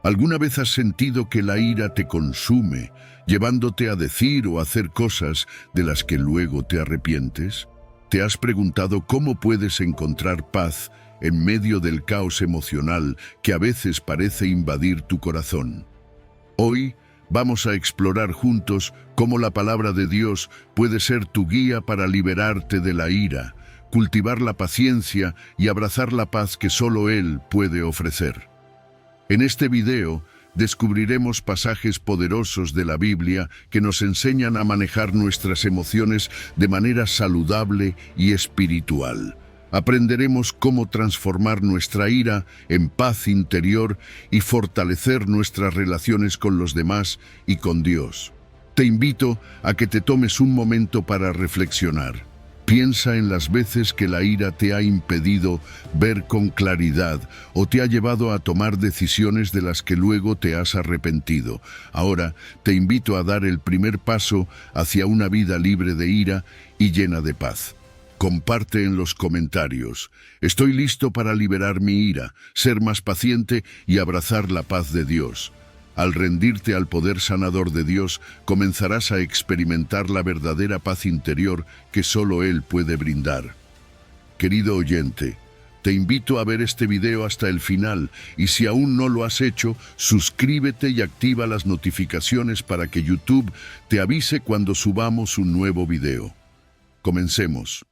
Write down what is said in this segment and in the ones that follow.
¿Alguna vez has sentido que la ira te consume, llevándote a decir o hacer cosas de las que luego te arrepientes? ¿Te has preguntado cómo puedes encontrar paz en medio del caos emocional que a veces parece invadir tu corazón? Hoy vamos a explorar juntos cómo la palabra de Dios puede ser tu guía para liberarte de la ira, cultivar la paciencia y abrazar la paz que solo Él puede ofrecer. En este video descubriremos pasajes poderosos de la Biblia que nos enseñan a manejar nuestras emociones de manera saludable y espiritual. Aprenderemos cómo transformar nuestra ira en paz interior y fortalecer nuestras relaciones con los demás y con Dios. Te invito a que te tomes un momento para reflexionar. Piensa en las veces que la ira te ha impedido ver con claridad o te ha llevado a tomar decisiones de las que luego te has arrepentido. Ahora te invito a dar el primer paso hacia una vida libre de ira y llena de paz. Comparte en los comentarios: estoy listo para liberar mi ira, ser más paciente y abrazar la paz de Dios. Al rendirte al poder sanador de Dios, comenzarás a experimentar la verdadera paz interior que solo Él puede brindar. Querido oyente, te invito a ver este video hasta el final y si aún no lo has hecho, suscríbete y activa las notificaciones para que YouTube te avise cuando subamos un nuevo video. Comencemos.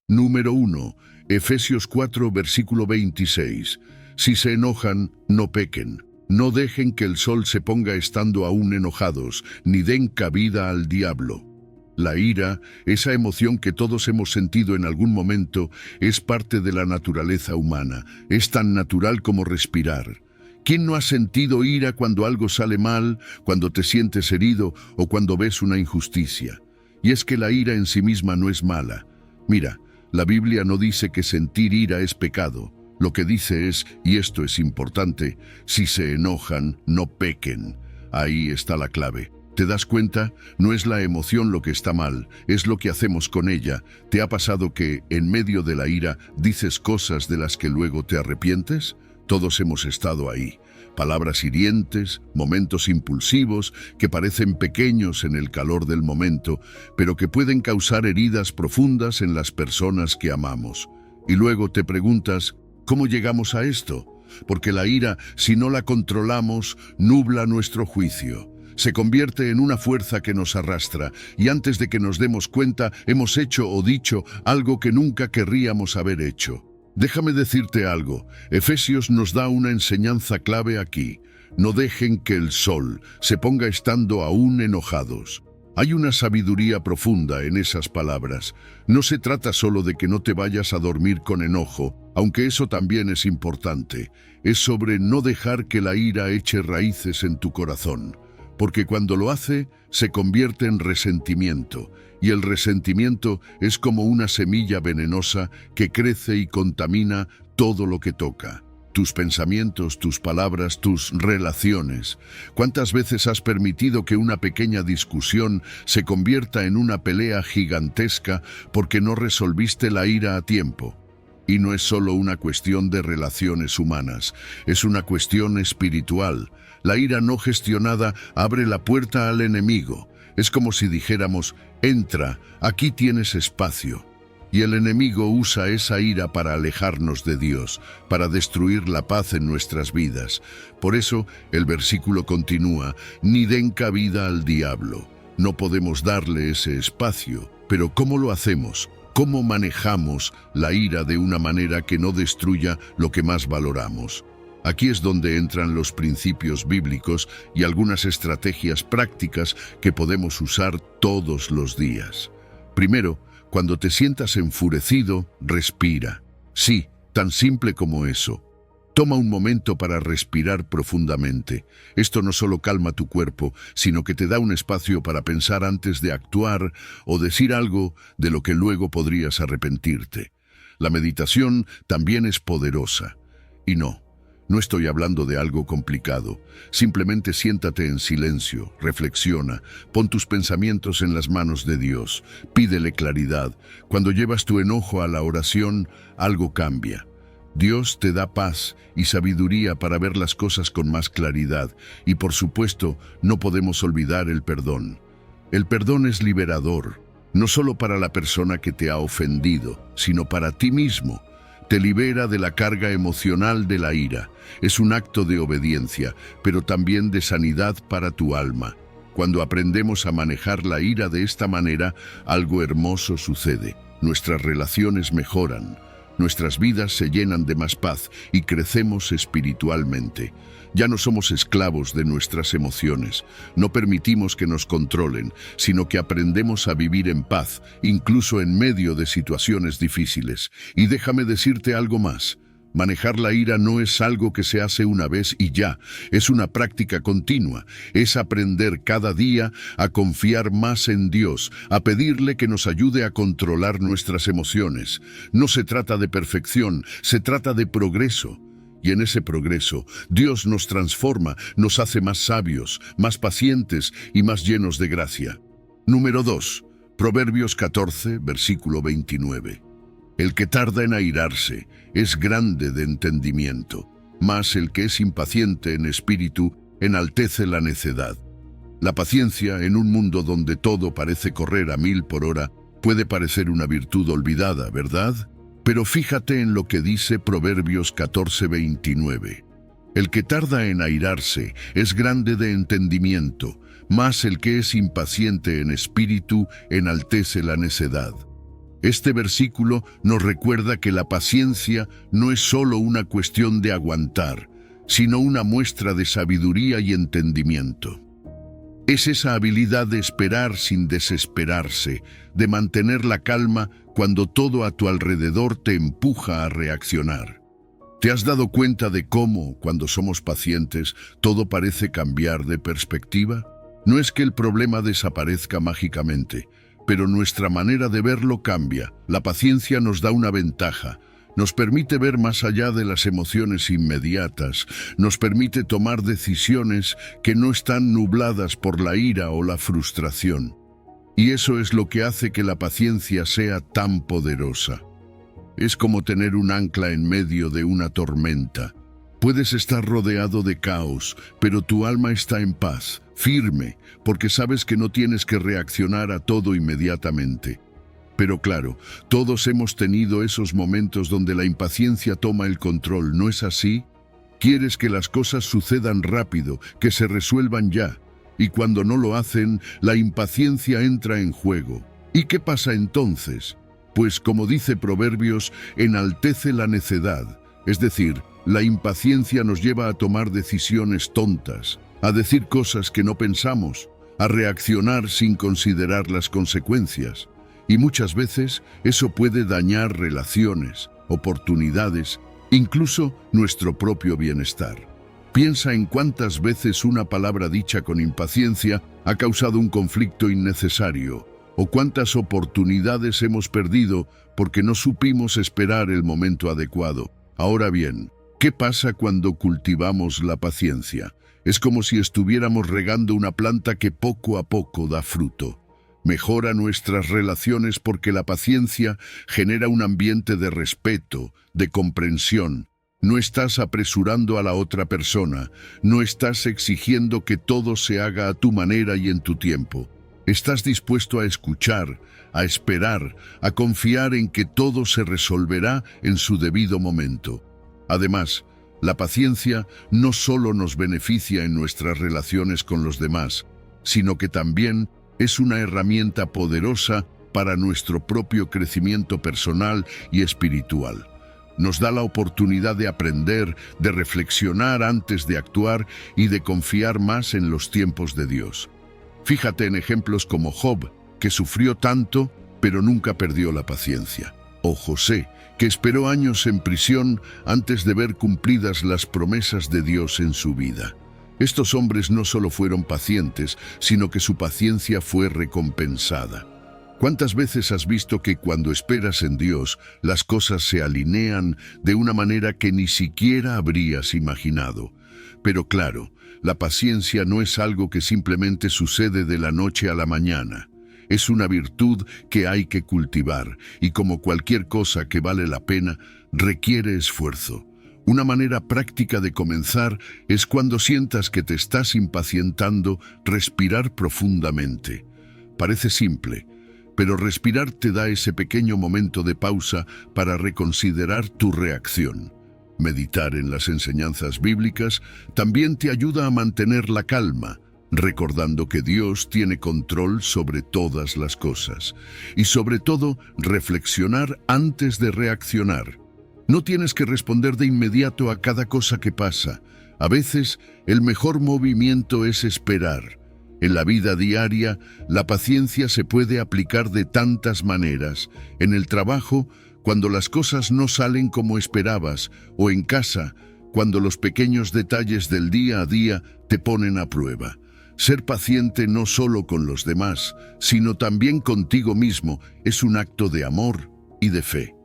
Número 1. Efesios 4, versículo 26. Si se enojan, no pequen. No dejen que el sol se ponga estando aún enojados, ni den cabida al diablo. La ira, esa emoción que todos hemos sentido en algún momento, es parte de la naturaleza humana. Es tan natural como respirar. ¿Quién no ha sentido ira cuando algo sale mal, cuando te sientes herido o cuando ves una injusticia? Y es que la ira en sí misma no es mala. Mira, la Biblia no dice que sentir ira es pecado. Lo que dice es, y esto es importante, si se enojan, no pequen. Ahí está la clave. ¿Te das cuenta? No es la emoción lo que está mal, es lo que hacemos con ella. ¿Te ha pasado que, en medio de la ira, dices cosas de las que luego te arrepientes? Todos hemos estado ahí. Palabras hirientes, momentos impulsivos que parecen pequeños en el calor del momento, pero que pueden causar heridas profundas en las personas que amamos. Y luego te preguntas, ¿cómo llegamos a esto? Porque la ira, si no la controlamos, nubla nuestro juicio. Se convierte en una fuerza que nos arrastra, y antes de que nos demos cuenta, hemos hecho o dicho algo que nunca querríamos haber hecho. Déjame decirte algo, Efesios nos da una enseñanza clave aquí. No dejen que el sol se ponga estando aún enojados. Hay una sabiduría profunda en esas palabras. No se trata solo de que no te vayas a dormir con enojo, aunque eso también es importante. Es sobre no dejar que la ira eche raíces en tu corazón, porque cuando lo hace, se convierte en resentimiento, y el resentimiento es como una semilla venenosa que crece y contamina todo lo que toca. Tus pensamientos, tus palabras, tus relaciones. ¿Cuántas veces has permitido que una pequeña discusión se convierta en una pelea gigantesca porque no resolviste la ira a tiempo? Y no es solo una cuestión de relaciones humanas, es una cuestión espiritual. La ira no gestionada abre la puerta al enemigo. Es como si dijéramos, entra, aquí tienes espacio. Y el enemigo usa esa ira para alejarnos de Dios, para destruir la paz en nuestras vidas. Por eso, el versículo continúa, ni den cabida al diablo. No podemos darle ese espacio, pero ¿cómo lo hacemos? ¿Cómo manejamos la ira de una manera que no destruya lo que más valoramos? Aquí es donde entran los principios bíblicos y algunas estrategias prácticas que podemos usar todos los días. Primero, cuando te sientas enfurecido, respira. Sí, tan simple como eso. Toma un momento para respirar profundamente. Esto no solo calma tu cuerpo, sino que te da un espacio para pensar antes de actuar o decir algo de lo que luego podrías arrepentirte. La meditación también es poderosa. Y no estoy hablando de algo complicado. Simplemente siéntate en silencio, reflexiona, pon tus pensamientos en las manos de Dios, pídele claridad. Cuando llevas tu enojo a la oración, algo cambia. Dios te da paz y sabiduría para ver las cosas con más claridad, y por supuesto, no podemos olvidar el perdón. El perdón es liberador, no solo para la persona que te ha ofendido, sino para ti mismo. Te libera de la carga emocional de la ira. Es un acto de obediencia, pero también de sanidad para tu alma. Cuando aprendemos a manejar la ira de esta manera, algo hermoso sucede. Nuestras relaciones mejoran. Nuestras vidas se llenan de más paz y crecemos espiritualmente. Ya no somos esclavos de nuestras emociones, no permitimos que nos controlen, sino que aprendemos a vivir en paz, incluso en medio de situaciones difíciles. Y déjame decirte algo más. Manejar la ira no es algo que se hace una vez y ya, es una práctica continua, es aprender cada día a confiar más en Dios, a pedirle que nos ayude a controlar nuestras emociones. No se trata de perfección, se trata de progreso. Y en ese progreso, Dios nos transforma, nos hace más sabios, más pacientes y más llenos de gracia. Número 2. Proverbios 14, versículo 29. El que tarda en airarse es grande de entendimiento, mas el que es impaciente en espíritu enaltece la necedad. La paciencia, en un mundo donde todo parece correr a 1000 por hora, puede parecer una virtud olvidada, ¿verdad? Pero fíjate en lo que dice Proverbios 14:29. El que tarda en airarse es grande de entendimiento, mas el que es impaciente en espíritu enaltece la necedad. Este versículo nos recuerda que la paciencia no es solo una cuestión de aguantar, sino una muestra de sabiduría y entendimiento. Es esa habilidad de esperar sin desesperarse, de mantener la calma cuando todo a tu alrededor te empuja a reaccionar. ¿Te has dado cuenta de cómo, cuando somos pacientes, todo parece cambiar de perspectiva? No es que el problema desaparezca mágicamente, pero nuestra manera de verlo cambia. La paciencia nos da una ventaja. Nos permite ver más allá de las emociones inmediatas, nos permite tomar decisiones que no están nubladas por la ira o la frustración. Y eso es lo que hace que la paciencia sea tan poderosa. Es como tener un ancla en medio de una tormenta. Puedes estar rodeado de caos, pero tu alma está en paz, firme, porque sabes que no tienes que reaccionar a todo inmediatamente. Pero claro, todos hemos tenido esos momentos donde la impaciencia toma el control, ¿no es así? Quieres que las cosas sucedan rápido, que se resuelvan ya, y cuando no lo hacen, la impaciencia entra en juego. ¿Y qué pasa entonces? Pues como dice Proverbios, enaltece la necedad, es decir, la impaciencia nos lleva a tomar decisiones tontas, a decir cosas que no pensamos, a reaccionar sin considerar las consecuencias. Y muchas veces eso puede dañar relaciones, oportunidades, incluso nuestro propio bienestar. Piensa en cuántas veces una palabra dicha con impaciencia ha causado un conflicto innecesario, o cuántas oportunidades hemos perdido porque no supimos esperar el momento adecuado. Ahora bien, ¿qué pasa cuando cultivamos la paciencia? Es como si estuviéramos regando una planta que poco a poco da fruto. Mejora nuestras relaciones porque la paciencia genera un ambiente de respeto, de comprensión. No estás apresurando a la otra persona, no estás exigiendo que todo se haga a tu manera y en tu tiempo. Estás dispuesto a escuchar, a esperar, a confiar en que todo se resolverá en su debido momento. Además, la paciencia no solo nos beneficia en nuestras relaciones con los demás, sino que también es una herramienta poderosa para nuestro propio crecimiento personal y espiritual. Nos da la oportunidad de aprender, de reflexionar antes de actuar y de confiar más en los tiempos de Dios. Fíjate en ejemplos como Job, que sufrió tanto, pero nunca perdió la paciencia. O José, que esperó años en prisión antes de ver cumplidas las promesas de Dios en su vida. Estos hombres no solo fueron pacientes, sino que su paciencia fue recompensada. ¿Cuántas veces has visto que cuando esperas en Dios, las cosas se alinean de una manera que ni siquiera habrías imaginado? Pero claro, la paciencia no es algo que simplemente sucede de la noche a la mañana. Es una virtud que hay que cultivar y, como cualquier cosa que vale la pena, requiere esfuerzo. Una manera práctica de comenzar es, cuando sientas que te estás impacientando, respirar profundamente. Parece simple, pero respirar te da ese pequeño momento de pausa para reconsiderar tu reacción. Meditar en las enseñanzas bíblicas también te ayuda a mantener la calma, recordando que Dios tiene control sobre todas las cosas. Y sobre todo, reflexionar antes de reaccionar. No tienes que responder de inmediato a cada cosa que pasa. A veces, el mejor movimiento es esperar. En la vida diaria, la paciencia se puede aplicar de tantas maneras. En el trabajo, cuando las cosas no salen como esperabas, o en casa, cuando los pequeños detalles del día a día te ponen a prueba. Ser paciente no solo con los demás, sino también contigo mismo, es un acto de amor y de fe.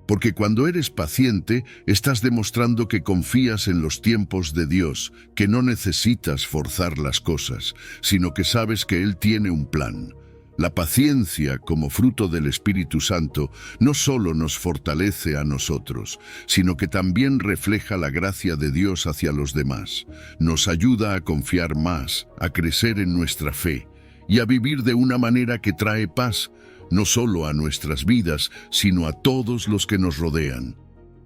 Porque cuando eres paciente, estás demostrando que confías en los tiempos de Dios, que no necesitas forzar las cosas, sino que sabes que Él tiene un plan. La paciencia, como fruto del Espíritu Santo, no solo nos fortalece a nosotros, sino que también refleja la gracia de Dios hacia los demás. Nos ayuda a confiar más, a crecer en nuestra fe y a vivir de una manera que trae paz, no solo a nuestras vidas, sino a todos los que nos rodean.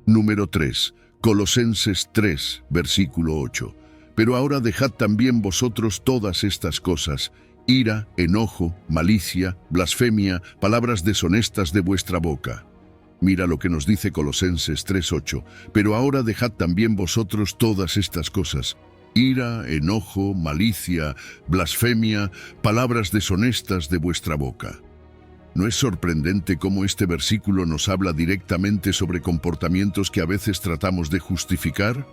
Número 3. Colosenses 3, versículo 8. Pero ahora dejad también vosotros todas estas cosas: ira, enojo, malicia, blasfemia, palabras deshonestas de vuestra boca. Mira lo que nos dice Colosenses 3:8. Pero ahora dejad también vosotros todas estas cosas: ira, enojo, malicia, blasfemia, palabras deshonestas de vuestra boca. ¿No es sorprendente cómo este versículo nos habla directamente sobre comportamientos que a veces tratamos de justificar?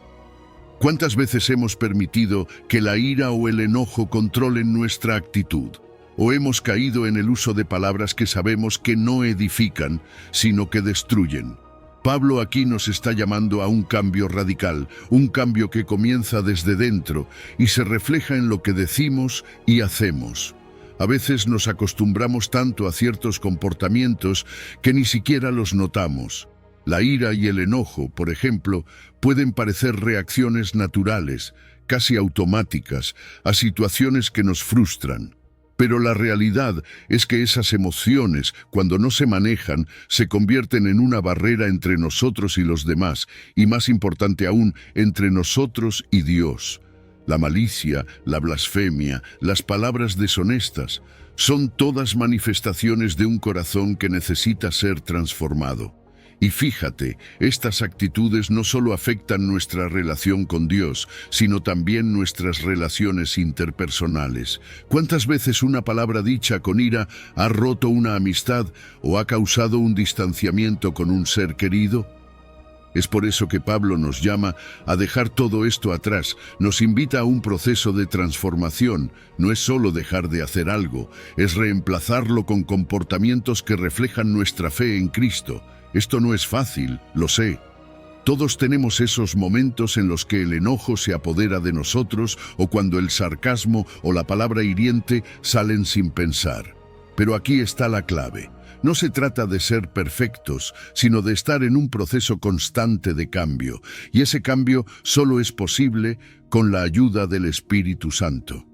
¿Cuántas veces hemos permitido que la ira o el enojo controlen nuestra actitud? ¿O hemos caído en el uso de palabras que sabemos que no edifican, sino que destruyen? Pablo aquí nos está llamando a un cambio radical, un cambio que comienza desde dentro y se refleja en lo que decimos y hacemos. A veces nos acostumbramos tanto a ciertos comportamientos que ni siquiera los notamos. La ira y el enojo, por ejemplo, pueden parecer reacciones naturales, casi automáticas, a situaciones que nos frustran. Pero la realidad es que esas emociones, cuando no se manejan, se convierten en una barrera entre nosotros y los demás, y más importante aún, entre nosotros y Dios. La malicia, la blasfemia, las palabras deshonestas, son todas manifestaciones de un corazón que necesita ser transformado. Y fíjate, estas actitudes no solo afectan nuestra relación con Dios, sino también nuestras relaciones interpersonales. ¿Cuántas veces una palabra dicha con ira ha roto una amistad o ha causado un distanciamiento con un ser querido? Es por eso que Pablo nos llama a dejar todo esto atrás, nos invita a un proceso de transformación. No es solo dejar de hacer algo, es reemplazarlo con comportamientos que reflejan nuestra fe en Cristo. Esto no es fácil, lo sé. Todos tenemos esos momentos en los que el enojo se apodera de nosotros o cuando el sarcasmo o la palabra hiriente salen sin pensar. Pero aquí está la clave. No se trata de ser perfectos, sino de estar en un proceso constante de cambio, y ese cambio solo es posible con la ayuda del Espíritu Santo.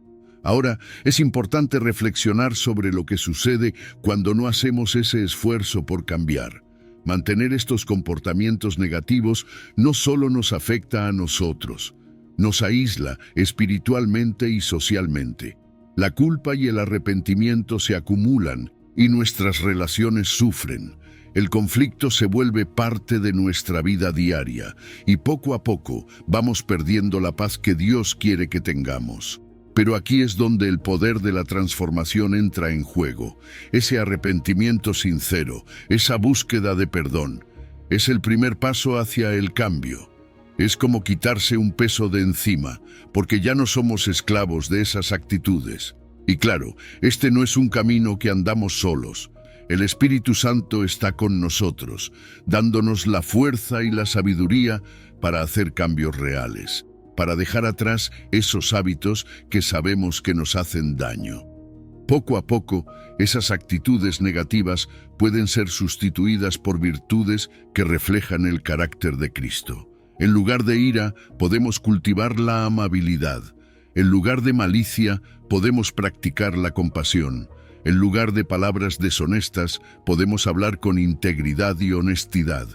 Ahora, es importante reflexionar sobre lo que sucede cuando no hacemos ese esfuerzo por cambiar. Mantener estos comportamientos negativos no solo nos afecta a nosotros, nos aísla espiritualmente y socialmente. La culpa y el arrepentimiento se acumulan y nuestras relaciones sufren. El conflicto se vuelve parte de nuestra vida diaria y poco a poco vamos perdiendo la paz que Dios quiere que tengamos. Pero aquí es donde el poder de la transformación entra en juego. Ese arrepentimiento sincero, esa búsqueda de perdón, es el primer paso hacia el cambio. Es como quitarse un peso de encima, porque ya no somos esclavos de esas actitudes. Y claro, este no es un camino que andamos solos. El Espíritu Santo está con nosotros, dándonos la fuerza y la sabiduría para hacer cambios reales, para dejar atrás esos hábitos que sabemos que nos hacen daño. Poco a poco, esas actitudes negativas pueden ser sustituidas por virtudes que reflejan el carácter de Cristo. En lugar de ira, podemos cultivar la amabilidad. En lugar de malicia, podemos practicar la compasión. En lugar de palabras deshonestas, podemos hablar con integridad y honestidad.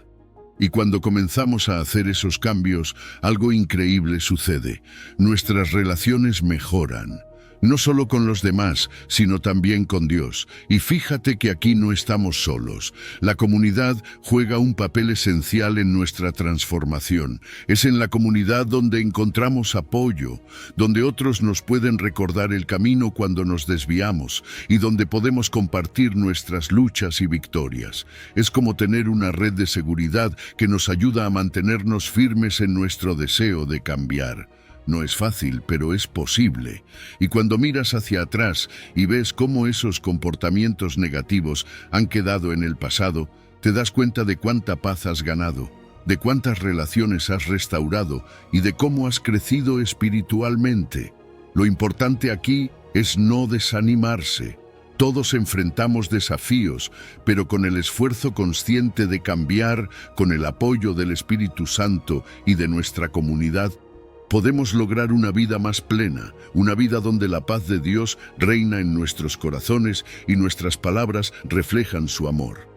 Y cuando comenzamos a hacer esos cambios, algo increíble sucede. Nuestras relaciones mejoran. No solo con los demás, sino también con Dios. Y fíjate que aquí no estamos solos. La comunidad juega un papel esencial en nuestra transformación. Es en la comunidad donde encontramos apoyo, donde otros nos pueden recordar el camino cuando nos desviamos y donde podemos compartir nuestras luchas y victorias. Es como tener una red de seguridad que nos ayuda a mantenernos firmes en nuestro deseo de cambiar. No es fácil, pero es posible. Y cuando miras hacia atrás y ves cómo esos comportamientos negativos han quedado en el pasado, te das cuenta de cuánta paz has ganado, de cuántas relaciones has restaurado y de cómo has crecido espiritualmente. Lo importante aquí es no desanimarse. Todos enfrentamos desafíos, pero con el esfuerzo consciente de cambiar, con el apoyo del Espíritu Santo y de nuestra comunidad, podemos lograr una vida más plena, una vida donde la paz de Dios reina en nuestros corazones y nuestras palabras reflejan su amor.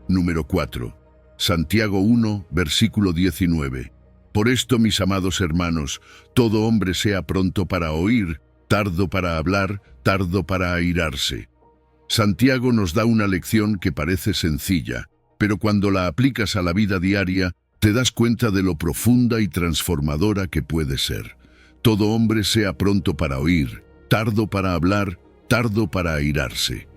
Número 4. Santiago 1, versículo 19. Por esto, mis amados hermanos, todo hombre sea pronto para oír, tardo para hablar, tardo para airarse. Santiago nos da una lección que parece sencilla, pero cuando la aplicas a la vida diaria, te das cuenta de lo profunda y transformadora que puede ser. Todo hombre sea pronto para oír, tardo para hablar, tardo para airarse.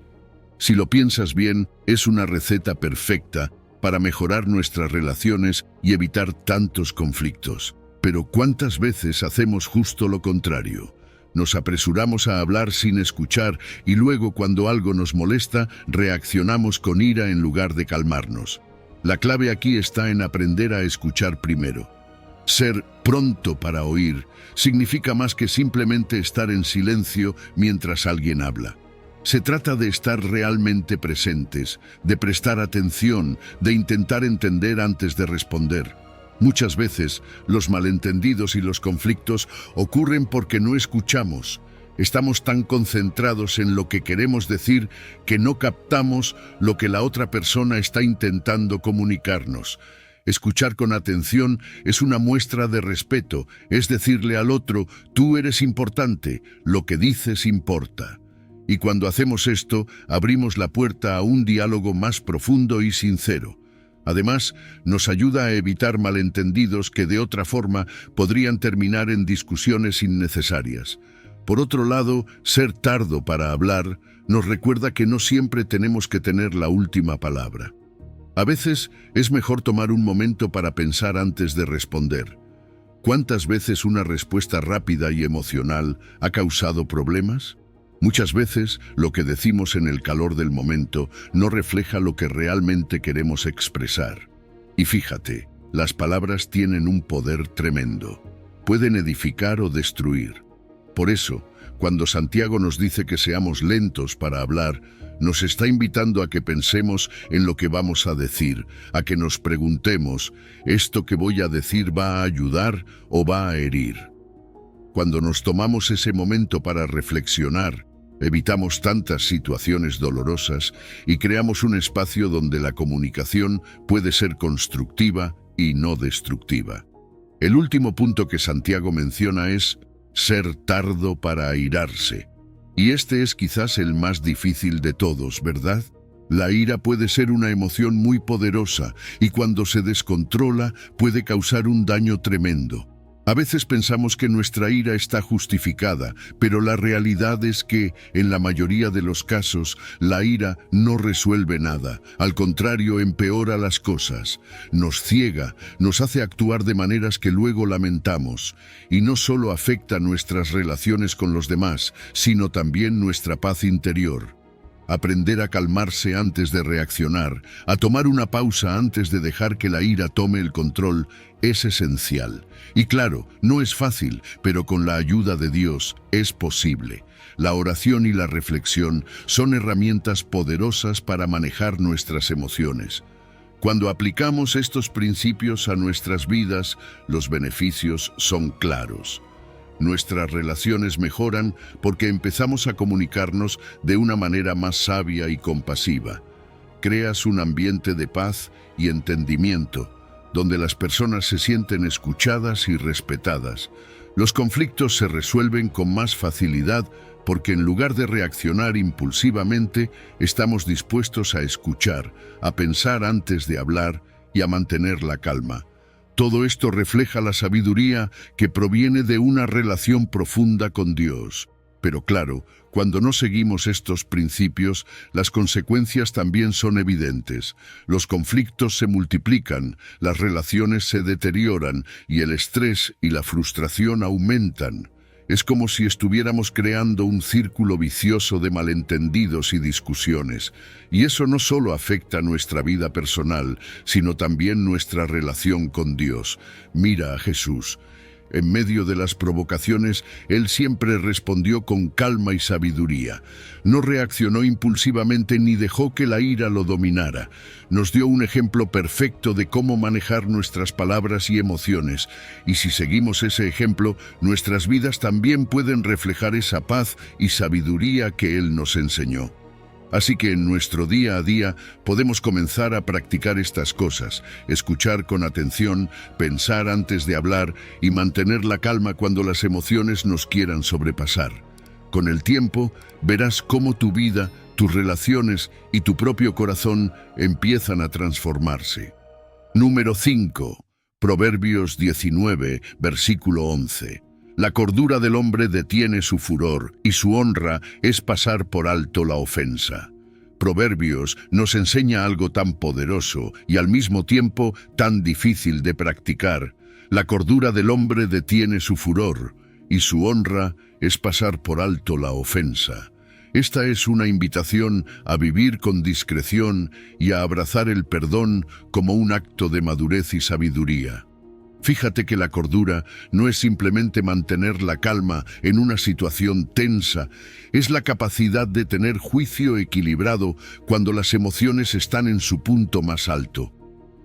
Si lo piensas bien, es una receta perfecta para mejorar nuestras relaciones y evitar tantos conflictos. Pero ¿cuántas veces hacemos justo lo contrario? Nos apresuramos a hablar sin escuchar y luego, cuando algo nos molesta, reaccionamos con ira en lugar de calmarnos. La clave aquí está en aprender a escuchar primero. Ser pronto para oír significa más que simplemente estar en silencio mientras alguien habla. Se trata de estar realmente presentes, de prestar atención, de intentar entender antes de responder. Muchas veces, los malentendidos y los conflictos ocurren porque no escuchamos. Estamos tan concentrados en lo que queremos decir que no captamos lo que la otra persona está intentando comunicarnos. Escuchar con atención es una muestra de respeto, es decirle al otro, tú eres importante, lo que dices importa. Y cuando hacemos esto, abrimos la puerta a un diálogo más profundo y sincero. Además, nos ayuda a evitar malentendidos que de otra forma podrían terminar en discusiones innecesarias. Por otro lado, ser tardo para hablar nos recuerda que no siempre tenemos que tener la última palabra. A veces es mejor tomar un momento para pensar antes de responder. ¿Cuántas veces una respuesta rápida y emocional ha causado problemas? Muchas veces lo que decimos en el calor del momento no refleja lo que realmente queremos expresar. Y fíjate, las palabras tienen un poder tremendo. Pueden edificar o destruir. Por eso, cuando Santiago nos dice que seamos lentos para hablar, nos está invitando a que pensemos en lo que vamos a decir, a que nos preguntemos, ¿esto que voy a decir va a ayudar o va a herir? Cuando nos tomamos ese momento para reflexionar, evitamos tantas situaciones dolorosas y creamos un espacio donde la comunicación puede ser constructiva y no destructiva. El último punto que Santiago menciona es ser tardo para airarse. Y este es quizás el más difícil de todos, ¿verdad? La ira puede ser una emoción muy poderosa y cuando se descontrola puede causar un daño tremendo. A veces pensamos que nuestra ira está justificada, pero la realidad es que, en la mayoría de los casos, la ira no resuelve nada. Al contrario, empeora las cosas. Nos ciega, nos hace actuar de maneras que luego lamentamos. Y no solo afecta nuestras relaciones con los demás, sino también nuestra paz interior. Aprender a calmarse antes de reaccionar, a tomar una pausa antes de dejar que la ira tome el control, es esencial. Y claro, no es fácil, pero con la ayuda de Dios es posible. La oración y la reflexión son herramientas poderosas para manejar nuestras emociones. Cuando aplicamos estos principios a nuestras vidas, los beneficios son claros. Nuestras relaciones mejoran porque empezamos a comunicarnos de una manera más sabia y compasiva. Creas un ambiente de paz y entendimiento, donde las personas se sienten escuchadas y respetadas. Los conflictos se resuelven con más facilidad porque en lugar de reaccionar impulsivamente, estamos dispuestos a escuchar, a pensar antes de hablar y a mantener la calma. Todo esto refleja la sabiduría que proviene de una relación profunda con Dios. Pero claro, cuando no seguimos estos principios, las consecuencias también son evidentes. Los conflictos se multiplican, las relaciones se deterioran y el estrés y la frustración aumentan. Es como si estuviéramos creando un círculo vicioso de malentendidos y discusiones. Y eso no solo afecta nuestra vida personal, sino también nuestra relación con Dios. Mira a Jesús. En medio de las provocaciones, Él siempre respondió con calma y sabiduría. No reaccionó impulsivamente ni dejó que la ira lo dominara. Nos dio un ejemplo perfecto de cómo manejar nuestras palabras y emociones. Y si seguimos ese ejemplo, nuestras vidas también pueden reflejar esa paz y sabiduría que Él nos enseñó. Así que en nuestro día a día podemos comenzar a practicar estas cosas, escuchar con atención, pensar antes de hablar y mantener la calma cuando las emociones nos quieran sobrepasar. Con el tiempo, verás cómo tu vida, tus relaciones y tu propio corazón empiezan a transformarse. Número 5. Proverbios 19, versículo 11. La cordura del hombre detiene su furor, y su honra es pasar por alto la ofensa. Proverbios nos enseña algo tan poderoso y al mismo tiempo tan difícil de practicar. La cordura del hombre detiene su furor, y su honra es pasar por alto la ofensa. Esta es una invitación a vivir con discreción y a abrazar el perdón como un acto de madurez y sabiduría. Fíjate que la cordura no es simplemente mantener la calma en una situación tensa, es la capacidad de tener juicio equilibrado cuando las emociones están en su punto más alto.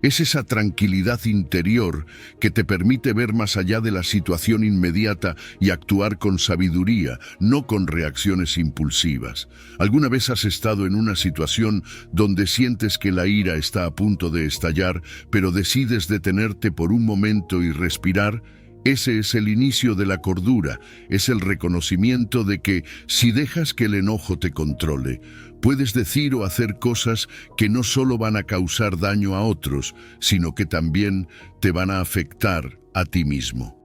Es esa tranquilidad interior que te permite ver más allá de la situación inmediata y actuar con sabiduría, no con reacciones impulsivas. ¿Alguna vez has estado en una situación donde sientes que la ira está a punto de estallar, pero decides detenerte por un momento y respirar? Ese es el inicio de la cordura, es el reconocimiento de que si dejas que el enojo te controle, puedes decir o hacer cosas que no solo van a causar daño a otros, sino que también te van a afectar a ti mismo.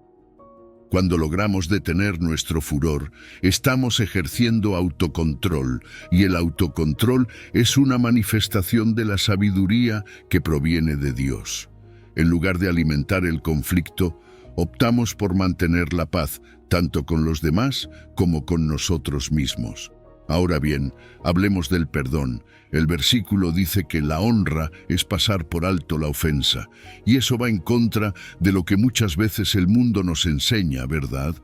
Cuando logramos detener nuestro furor, estamos ejerciendo autocontrol, y el autocontrol es una manifestación de la sabiduría que proviene de Dios. En lugar de alimentar el conflicto, optamos por mantener la paz, tanto con los demás como con nosotros mismos. Ahora bien, hablemos del perdón. El versículo dice que la honra es pasar por alto la ofensa, y eso va en contra de lo que muchas veces el mundo nos enseña, ¿verdad?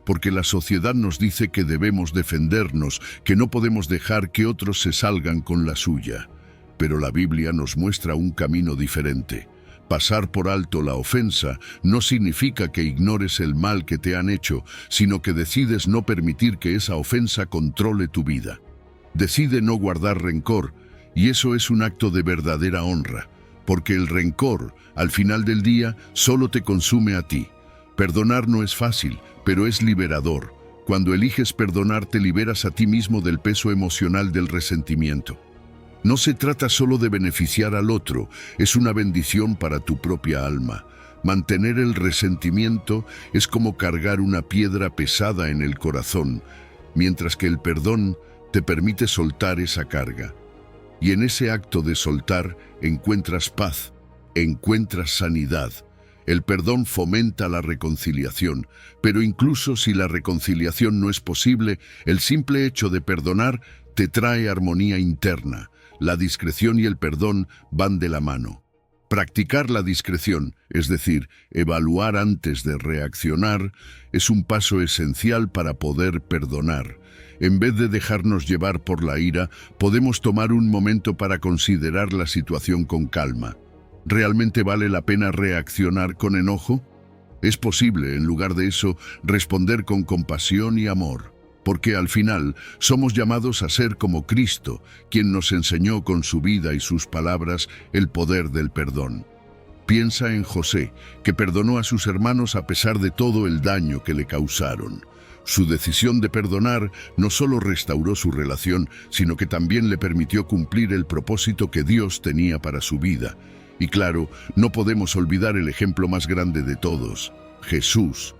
Porque la sociedad nos dice que debemos defendernos, que no podemos dejar que otros se salgan con la suya. Pero la Biblia nos muestra un camino diferente. Pasar por alto la ofensa no significa que ignores el mal que te han hecho, sino que decides no permitir que esa ofensa controle tu vida. Decide no guardar rencor, y eso es un acto de verdadera honra, porque el rencor, al final del día, solo te consume a ti. Perdonar no es fácil, pero es liberador. Cuando eliges perdonar, te liberas a ti mismo del peso emocional del resentimiento. No se trata solo de beneficiar al otro, es una bendición para tu propia alma. Mantener el resentimiento es como cargar una piedra pesada en el corazón, mientras que el perdón te permite soltar esa carga. Y en ese acto de soltar encuentras paz, encuentras sanidad. El perdón fomenta la reconciliación, pero incluso si la reconciliación no es posible, el simple hecho de perdonar te trae armonía interna. La discreción y el perdón van de la mano. Practicar la discreción, es decir, evaluar antes de reaccionar, es un paso esencial para poder perdonar. En vez de dejarnos llevar por la ira, podemos tomar un momento para considerar la situación con calma. ¿Realmente vale la pena reaccionar con enojo? Es posible, en lugar de eso, responder con compasión y amor. Porque al final somos llamados a ser como Cristo, quien nos enseñó con su vida y sus palabras el poder del perdón. Piensa en José, que perdonó a sus hermanos a pesar de todo el daño que le causaron. Su decisión de perdonar no solo restauró su relación, sino que también le permitió cumplir el propósito que Dios tenía para su vida. Y claro, no podemos olvidar el ejemplo más grande de todos, Jesús.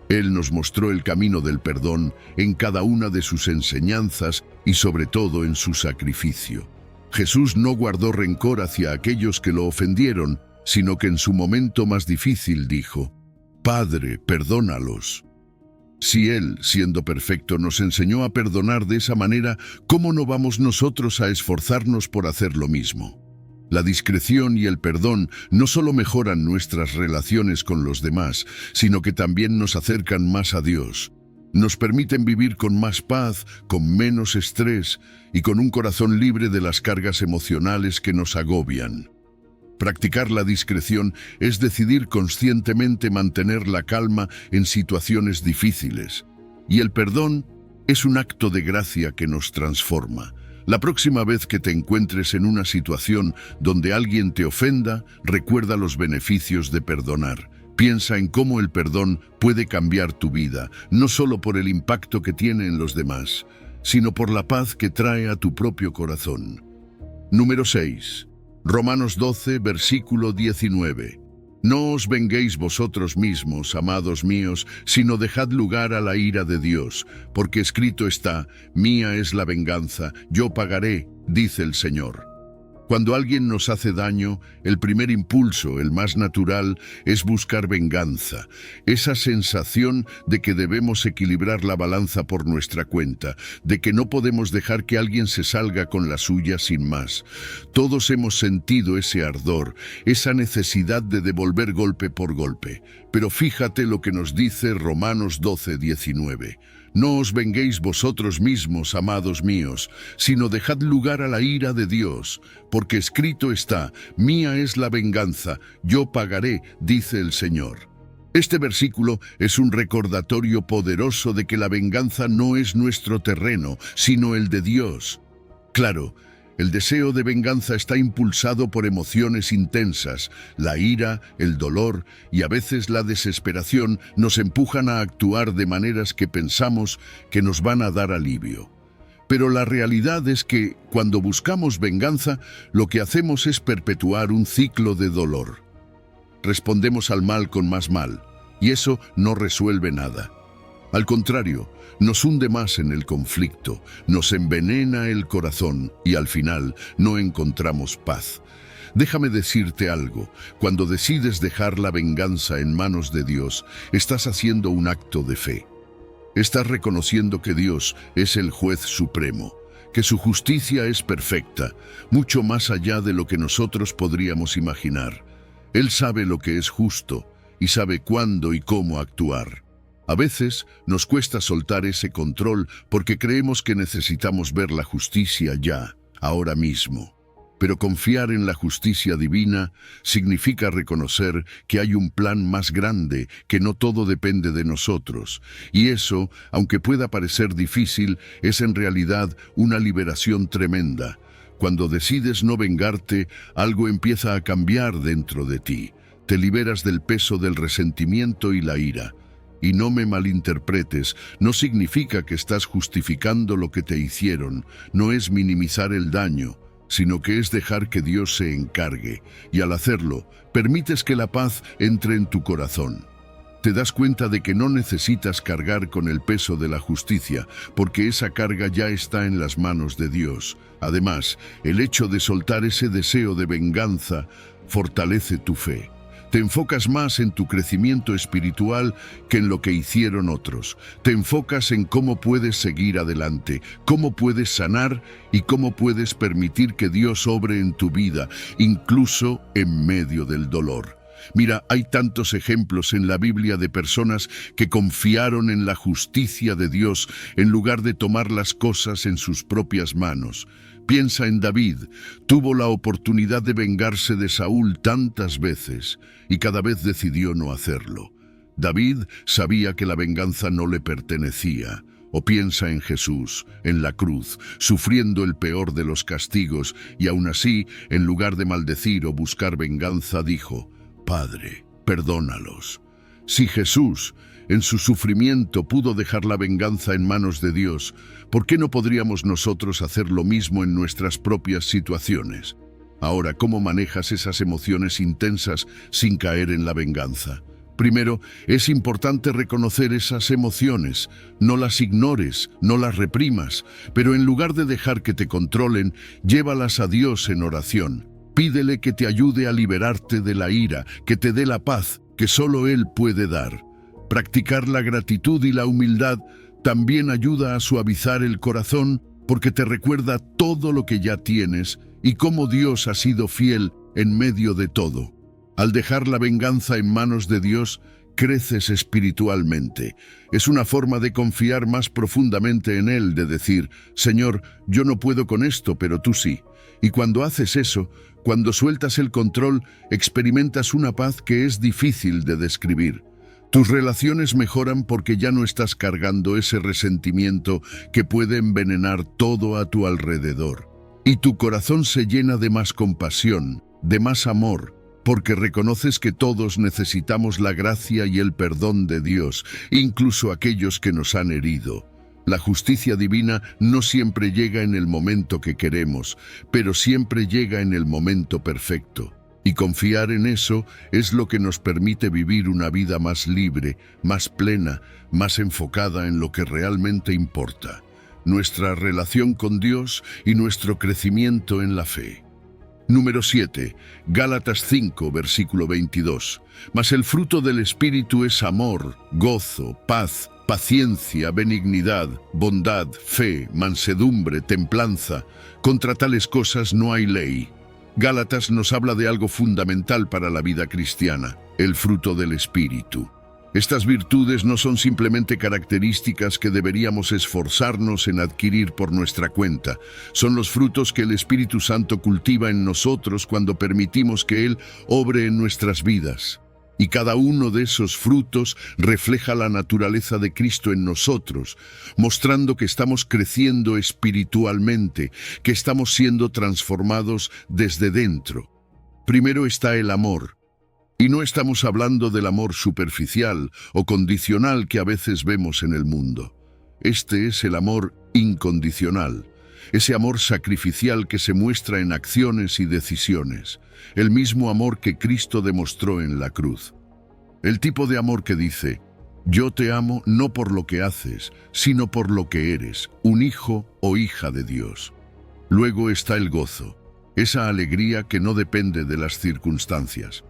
Él nos mostró el camino del perdón en cada una de sus enseñanzas y sobre todo en su sacrificio. Jesús no guardó rencor hacia aquellos que lo ofendieron, sino que en su momento más difícil dijo: Padre, perdónalos. Si Él, siendo perfecto, nos enseñó a perdonar de esa manera, ¿cómo no vamos nosotros a esforzarnos por hacer lo mismo? La discreción y el perdón no solo mejoran nuestras relaciones con los demás, sino que también nos acercan más a Dios. Nos permiten vivir con más paz, con menos estrés y con un corazón libre de las cargas emocionales que nos agobian. Practicar la discreción es decidir conscientemente mantener la calma en situaciones difíciles. Y el perdón es un acto de gracia que nos transforma. La próxima vez que te encuentres en una situación donde alguien te ofenda, recuerda los beneficios de perdonar. Piensa en cómo el perdón puede cambiar tu vida, no solo por el impacto que tiene en los demás, sino por la paz que trae a tu propio corazón. Número 6. Romanos 12, versículo 19. No os venguéis vosotros mismos, amados míos, sino dejad lugar a la ira de Dios, porque escrito está: mía es la venganza, yo pagaré, dice el Señor. Cuando alguien nos hace daño, el primer impulso, el más natural, es buscar venganza. Esa sensación de que debemos equilibrar la balanza por nuestra cuenta, de que no podemos dejar que alguien se salga con la suya sin más. Todos hemos sentido ese ardor, esa necesidad de devolver golpe por golpe. Pero fíjate lo que nos dice Romanos 12, 19. No os venguéis vosotros mismos, amados míos, sino dejad lugar a la ira de Dios, porque escrito está: mía es la venganza, yo pagaré, dice el Señor. Este versículo es un recordatorio poderoso de que la venganza no es nuestro terreno, sino el de Dios. Claro, el deseo de venganza está impulsado por emociones intensas. La ira, el dolor y a veces la desesperación nos empujan a actuar de maneras que pensamos que nos van a dar alivio. Pero la realidad es que, cuando buscamos venganza, lo que hacemos es perpetuar un ciclo de dolor. Respondemos al mal con más mal, y eso no resuelve nada. Al contrario, nos hunde más en el conflicto, nos envenena el corazón y al final no encontramos paz. Déjame decirte algo: cuando decides dejar la venganza en manos de Dios, estás haciendo un acto de fe. Estás reconociendo que Dios es el juez supremo, que su justicia es perfecta, mucho más allá de lo que nosotros podríamos imaginar. Él sabe lo que es justo y sabe cuándo y cómo actuar. A veces nos cuesta soltar ese control porque creemos que necesitamos ver la justicia ya, ahora mismo. Pero confiar en la justicia divina significa reconocer que hay un plan más grande, que no todo depende de nosotros. Y eso, aunque pueda parecer difícil, es en realidad una liberación tremenda. Cuando decides no vengarte, algo empieza a cambiar dentro de ti. Te liberas del peso del resentimiento y la ira. Y no me malinterpretes, no significa que estás justificando lo que te hicieron, no es minimizar el daño, sino que es dejar que Dios se encargue, y al hacerlo, permites que la paz entre en tu corazón. Te das cuenta de que no necesitas cargar con el peso de la justicia, porque esa carga ya está en las manos de Dios. Además, el hecho de soltar ese deseo de venganza fortalece tu fe. Te enfocas más en tu crecimiento espiritual que en lo que hicieron otros. Te enfocas en cómo puedes seguir adelante, cómo puedes sanar y cómo puedes permitir que Dios obre en tu vida, incluso en medio del dolor. Mira, hay tantos ejemplos en la Biblia de personas que confiaron en la justicia de Dios en lugar de tomar las cosas en sus propias manos. Piensa en David. Tuvo la oportunidad de vengarse de Saúl tantas veces y cada vez decidió no hacerlo. David sabía que la venganza no le pertenecía. O piensa en Jesús, en la cruz, sufriendo el peor de los castigos y aún así, en lugar de maldecir o buscar venganza, dijo: Padre, perdónalos. Si Jesús, en su sufrimiento, pudo dejar la venganza en manos de Dios, ¿por qué no podríamos nosotros hacer lo mismo en nuestras propias situaciones? Ahora, ¿cómo manejas esas emociones intensas sin caer en la venganza? Primero, es importante reconocer esas emociones. No las ignores, no las reprimas, pero en lugar de dejar que te controlen, llévalas a Dios en oración. Pídele que te ayude a liberarte de la ira, que te dé la paz que solo Él puede dar. Practicar la gratitud y la humildad también ayuda a suavizar el corazón porque te recuerda todo lo que ya tienes y cómo Dios ha sido fiel en medio de todo. Al dejar la venganza en manos de Dios, creces espiritualmente. Es una forma de confiar más profundamente en Él, de decir: Señor, yo no puedo con esto, pero tú sí. Y cuando haces eso, cuando sueltas el control, experimentas una paz que es difícil de describir. Tus relaciones mejoran porque ya no estás cargando ese resentimiento que puede envenenar todo a tu alrededor. Y tu corazón se llena de más compasión, de más amor, porque reconoces que todos necesitamos la gracia y el perdón de Dios, incluso aquellos que nos han herido. La justicia divina no siempre llega en el momento que queremos, pero siempre llega en el momento perfecto. Y confiar en eso es lo que nos permite vivir una vida más libre, más plena, más enfocada en lo que realmente importa: nuestra relación con Dios y nuestro crecimiento en la fe. Número 7. Gálatas 5, versículo 22. Mas el fruto del Espíritu es amor, gozo, paz, paciencia, benignidad, bondad, fe, mansedumbre, templanza. Contra tales cosas no hay ley. Gálatas nos habla de algo fundamental para la vida cristiana: el fruto del Espíritu. Estas virtudes no son simplemente características que deberíamos esforzarnos en adquirir por nuestra cuenta. Son los frutos que el Espíritu Santo cultiva en nosotros cuando permitimos que Él obre en nuestras vidas. Y cada uno de esos frutos refleja la naturaleza de Cristo en nosotros, mostrando que estamos creciendo espiritualmente, que estamos siendo transformados desde dentro. Primero está el amor. Y no estamos hablando del amor superficial o condicional que a veces vemos en el mundo. Este es el amor incondicional, ese amor sacrificial que se muestra en acciones y decisiones, el mismo amor que Cristo demostró en la cruz. El tipo de amor que dice: yo te amo no por lo que haces, sino por lo que eres, un hijo o hija de Dios. Luego está el gozo, esa alegría que no depende de las circunstancias.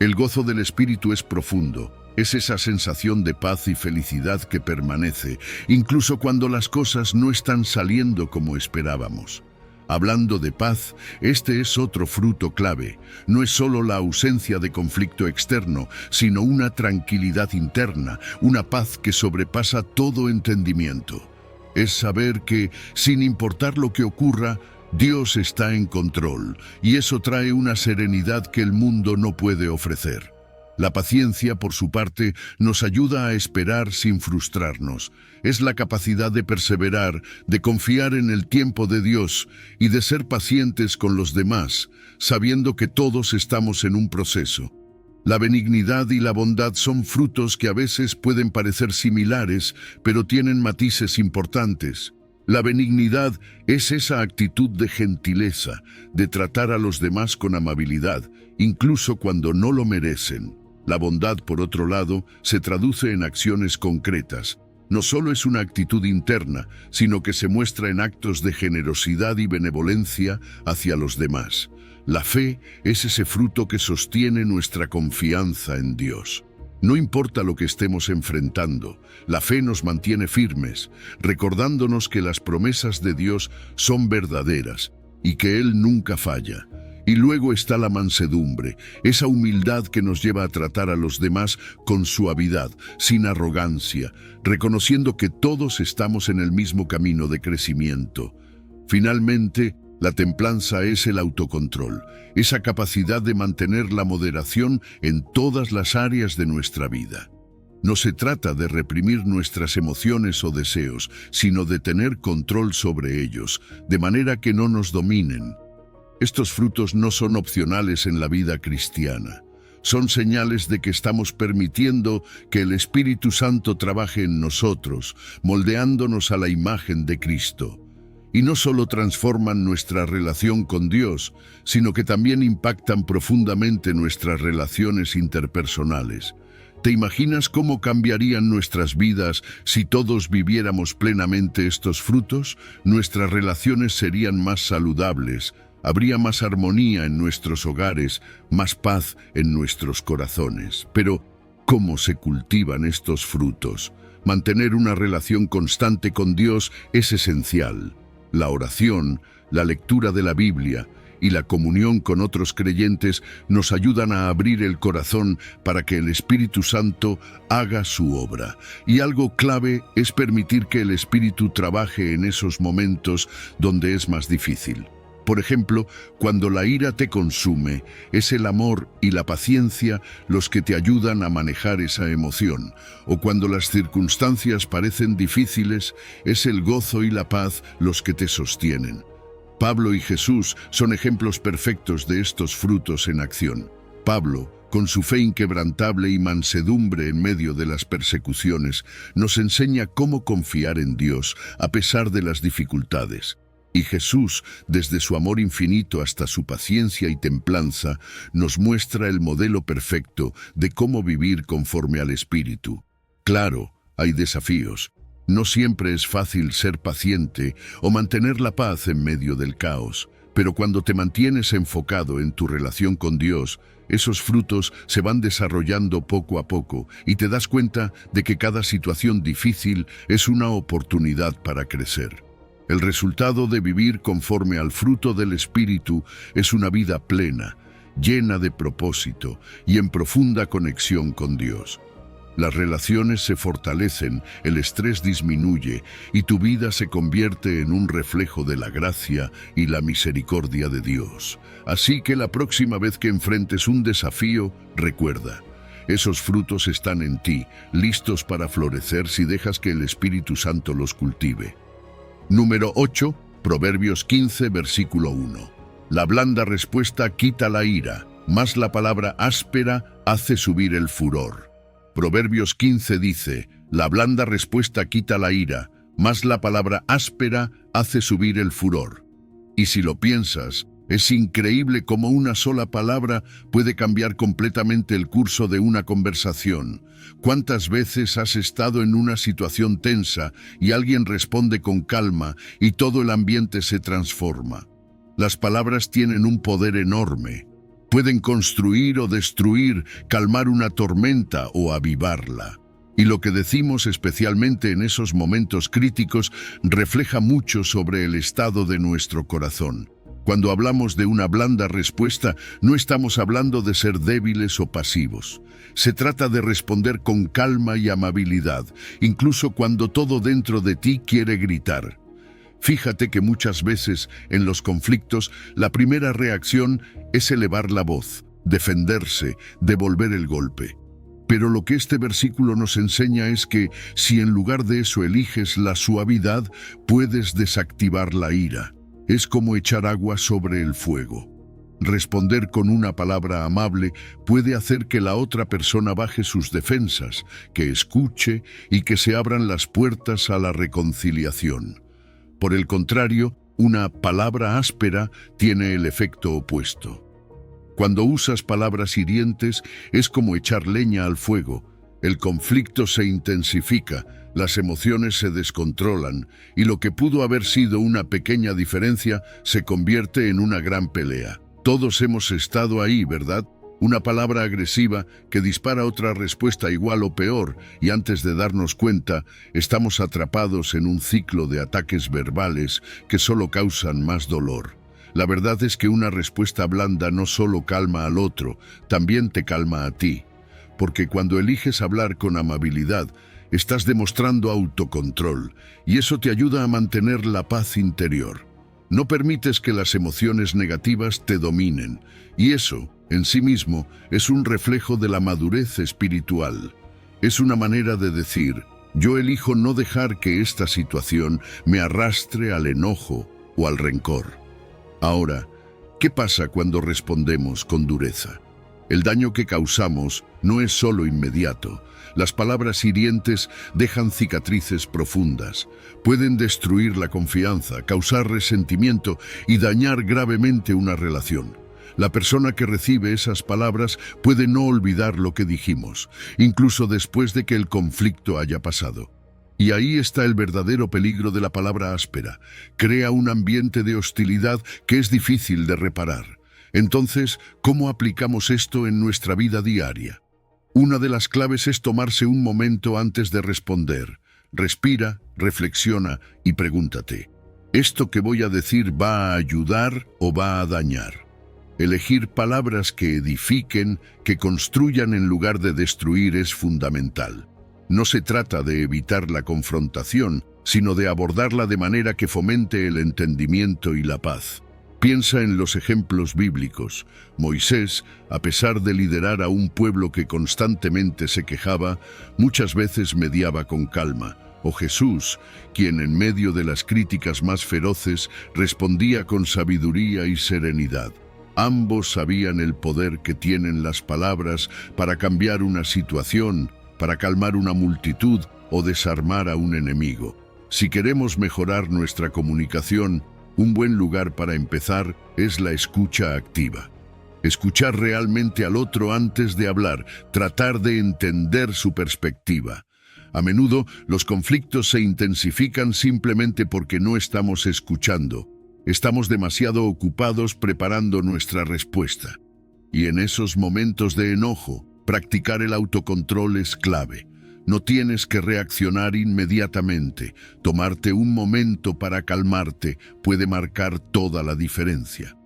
El gozo del Espíritu es profundo, es esa sensación de paz y felicidad que permanece, incluso cuando las cosas no están saliendo como esperábamos. Hablando de paz, este es otro fruto clave. No es solo la ausencia de conflicto externo, sino una tranquilidad interna, una paz que sobrepasa todo entendimiento. Es saber que, sin importar lo que ocurra, Dios está en control, y eso trae una serenidad que el mundo no puede ofrecer. La paciencia, por su parte, nos ayuda a esperar sin frustrarnos. Es la capacidad de perseverar, de confiar en el tiempo de Dios y de ser pacientes con los demás, sabiendo que todos estamos en un proceso. La benignidad y la bondad son frutos que a veces pueden parecer similares, pero tienen matices importantes. La benignidad es esa actitud de gentileza, de tratar a los demás con amabilidad, incluso cuando no lo merecen. La bondad, por otro lado, se traduce en acciones concretas. No solo es una actitud interna, sino que se muestra en actos de generosidad y benevolencia hacia los demás. La fe es ese fruto que sostiene nuestra confianza en Dios. No importa lo que estemos enfrentando, la fe nos mantiene firmes, recordándonos que las promesas de Dios son verdaderas y que Él nunca falla. Y luego está la mansedumbre, esa humildad que nos lleva a tratar a los demás con suavidad, sin arrogancia, reconociendo que todos estamos en el mismo camino de crecimiento. Finalmente, la templanza es el autocontrol, esa capacidad de mantener la moderación en todas las áreas de nuestra vida. No se trata de reprimir nuestras emociones o deseos, sino de tener control sobre ellos, de manera que no nos dominen. Estos frutos no son opcionales en la vida cristiana. Son señales de que estamos permitiendo que el Espíritu Santo trabaje en nosotros, moldeándonos a la imagen de Cristo. Y no solo transforman nuestra relación con Dios, sino que también impactan profundamente nuestras relaciones interpersonales. ¿Te imaginas cómo cambiarían nuestras vidas si todos viviéramos plenamente estos frutos? Nuestras relaciones serían más saludables, habría más armonía en nuestros hogares, más paz en nuestros corazones. Pero, ¿cómo se cultivan estos frutos? Mantener una relación constante con Dios es esencial. La oración, la lectura de la Biblia y la comunión con otros creyentes nos ayudan a abrir el corazón para que el Espíritu Santo haga su obra. Y algo clave es permitir que el Espíritu trabaje en esos momentos donde es más difícil. Por ejemplo, cuando la ira te consume, es el amor y la paciencia los que te ayudan a manejar esa emoción. O cuando las circunstancias parecen difíciles, es el gozo y la paz los que te sostienen. Pablo y Jesús son ejemplos perfectos de estos frutos en acción. Pablo, con su fe inquebrantable y mansedumbre en medio de las persecuciones, nos enseña cómo confiar en Dios a pesar de las dificultades. Y Jesús, desde su amor infinito hasta su paciencia y templanza, nos muestra el modelo perfecto de cómo vivir conforme al Espíritu. Claro, hay desafíos. No siempre es fácil ser paciente o mantener la paz en medio del caos, pero cuando te mantienes enfocado en tu relación con Dios, esos frutos se van desarrollando poco a poco y te das cuenta de que cada situación difícil es una oportunidad para crecer. El resultado de vivir conforme al fruto del Espíritu es una vida plena, llena de propósito y en profunda conexión con Dios. Las relaciones se fortalecen, el estrés disminuye y tu vida se convierte en un reflejo de la gracia y la misericordia de Dios. Así que la próxima vez que enfrentes un desafío, recuerda, esos frutos están en ti, listos para florecer si dejas que el Espíritu Santo los cultive. Número 8, Proverbios 15, versículo 1. La blanda respuesta quita la ira, mas la palabra áspera hace subir el furor. Proverbios 15 dice, la blanda respuesta quita la ira, mas la palabra áspera hace subir el furor. Y si lo piensas, es increíble cómo una sola palabra puede cambiar completamente el curso de una conversación. ¿Cuántas veces has estado en una situación tensa y alguien responde con calma y todo el ambiente se transforma? Las palabras tienen un poder enorme. Pueden construir o destruir, calmar una tormenta o avivarla. Y lo que decimos especialmente en esos momentos críticos refleja mucho sobre el estado de nuestro corazón. Cuando hablamos de una blanda respuesta, no estamos hablando de ser débiles o pasivos. Se trata de responder con calma y amabilidad, incluso cuando todo dentro de ti quiere gritar. Fíjate que muchas veces en los conflictos la primera reacción es elevar la voz, defenderse, devolver el golpe. Pero lo que este versículo nos enseña es que si en lugar de eso eliges la suavidad, puedes desactivar la ira. Es como echar agua sobre el fuego. Responder con una palabra amable puede hacer que la otra persona baje sus defensas, que escuche y que se abran las puertas a la reconciliación. Por el contrario, una palabra áspera tiene el efecto opuesto. Cuando usas palabras hirientes, es como echar leña al fuego. El conflicto se intensifica, las emociones se descontrolan y lo que pudo haber sido una pequeña diferencia se convierte en una gran pelea. Todos hemos estado ahí, ¿verdad? Una palabra agresiva que dispara otra respuesta igual o peor, y antes de darnos cuenta, estamos atrapados en un ciclo de ataques verbales que solo causan más dolor. La verdad es que una respuesta blanda no solo calma al otro, también te calma a ti. Porque cuando eliges hablar con amabilidad, estás demostrando autocontrol, y eso te ayuda a mantener la paz interior. No permites que las emociones negativas te dominen, y eso, en sí mismo, es un reflejo de la madurez espiritual. Es una manera de decir, yo elijo no dejar que esta situación me arrastre al enojo o al rencor. Ahora, ¿qué pasa cuando respondemos con dureza? El daño que causamos no es solo inmediato. Las palabras hirientes dejan cicatrices profundas. Pueden destruir la confianza, causar resentimiento y dañar gravemente una relación. La persona que recibe esas palabras puede no olvidar lo que dijimos, incluso después de que el conflicto haya pasado. Y ahí está el verdadero peligro de la palabra áspera. Crea un ambiente de hostilidad que es difícil de reparar. Entonces, ¿cómo aplicamos esto en nuestra vida diaria? Una de las claves es tomarse un momento antes de responder. Respira, reflexiona y pregúntate, ¿esto que voy a decir va a ayudar o va a dañar? Elegir palabras que edifiquen, que construyan en lugar de destruir es fundamental. No se trata de evitar la confrontación, sino de abordarla de manera que fomente el entendimiento y la paz. Piensa en los ejemplos bíblicos. Moisés, a pesar de liderar a un pueblo que constantemente se quejaba, muchas veces mediaba con calma. O Jesús, quien en medio de las críticas más feroces respondía con sabiduría y serenidad. Ambos sabían el poder que tienen las palabras para cambiar una situación, para calmar una multitud o desarmar a un enemigo. Si queremos mejorar nuestra comunicación, un buen lugar para empezar es la escucha activa. Escuchar realmente al otro antes de hablar, tratar de entender su perspectiva. A menudo, los conflictos se intensifican simplemente porque no estamos escuchando. Estamos demasiado ocupados preparando nuestra respuesta. Y en esos momentos de enojo, practicar el autocontrol es clave. No tienes que reaccionar inmediatamente. Tomarte un momento para calmarte puede marcar toda la diferencia.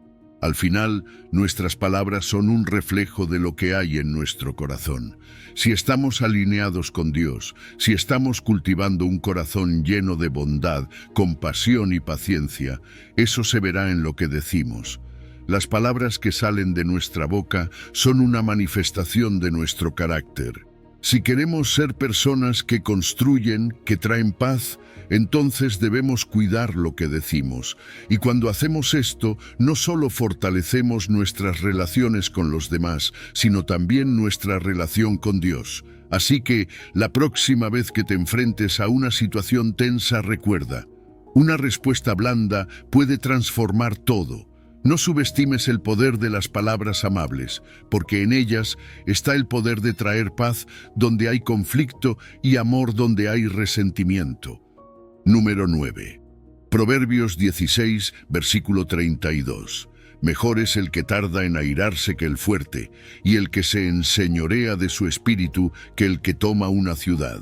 Al final, nuestras palabras son un reflejo de lo que hay en nuestro corazón. Si estamos alineados con Dios, si estamos cultivando un corazón lleno de bondad, compasión y paciencia, eso se verá en lo que decimos. Las palabras que salen de nuestra boca son una manifestación de nuestro carácter. Si queremos ser personas que construyen, que traen paz, entonces debemos cuidar lo que decimos. Y cuando hacemos esto, no solo fortalecemos nuestras relaciones con los demás, sino también nuestra relación con Dios. Así que, la próxima vez que te enfrentes a una situación tensa, recuerda, una respuesta blanda puede transformar todo. No subestimes el poder de las palabras amables, porque en ellas está el poder de traer paz donde hay conflicto y amor donde hay resentimiento. Número 9. Proverbios 16, versículo 32. Mejor es el que tarda en airarse que el fuerte, y el que se enseñorea de su espíritu que el que toma una ciudad.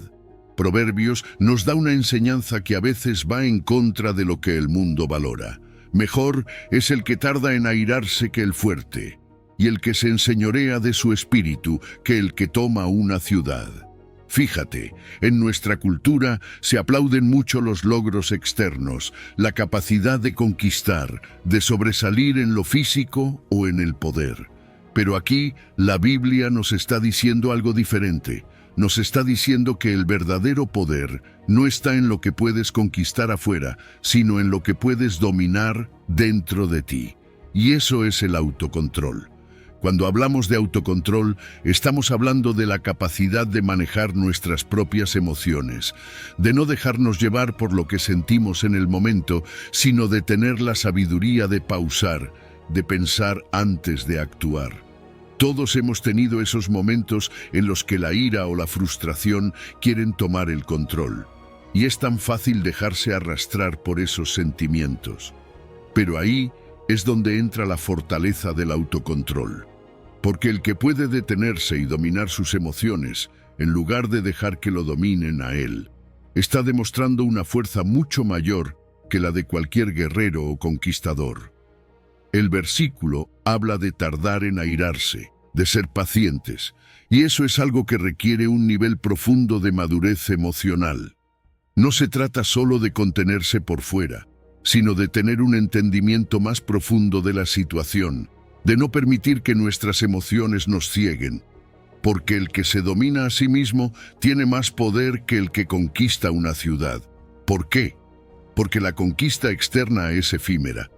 Proverbios nos da una enseñanza que a veces va en contra de lo que el mundo valora. Mejor es el que tarda en airarse que el fuerte, y el que se enseñorea de su espíritu que el que toma una ciudad. Fíjate, en nuestra cultura se aplauden mucho los logros externos, la capacidad de conquistar, de sobresalir en lo físico o en el poder. Pero aquí la Biblia nos está diciendo algo diferente. Nos está diciendo que el verdadero poder no está en lo que puedes conquistar afuera, sino en lo que puedes dominar dentro de ti. Y eso es el autocontrol. Cuando hablamos de autocontrol, estamos hablando de la capacidad de manejar nuestras propias emociones, de no dejarnos llevar por lo que sentimos en el momento, sino de tener la sabiduría de pausar, de pensar antes de actuar. Todos hemos tenido esos momentos en los que la ira o la frustración quieren tomar el control, y es tan fácil dejarse arrastrar por esos sentimientos. Pero ahí es donde entra la fortaleza del autocontrol. Porque el que puede detenerse y dominar sus emociones, en lugar de dejar que lo dominen a él, está demostrando una fuerza mucho mayor que la de cualquier guerrero o conquistador. El versículo habla de tardar en airarse, de ser pacientes, y eso es algo que requiere un nivel profundo de madurez emocional. No se trata solo de contenerse por fuera, sino de tener un entendimiento más profundo de la situación, de no permitir que nuestras emociones nos cieguen, porque el que se domina a sí mismo tiene más poder que el que conquista una ciudad. ¿Por qué? Porque la conquista externa es efímera.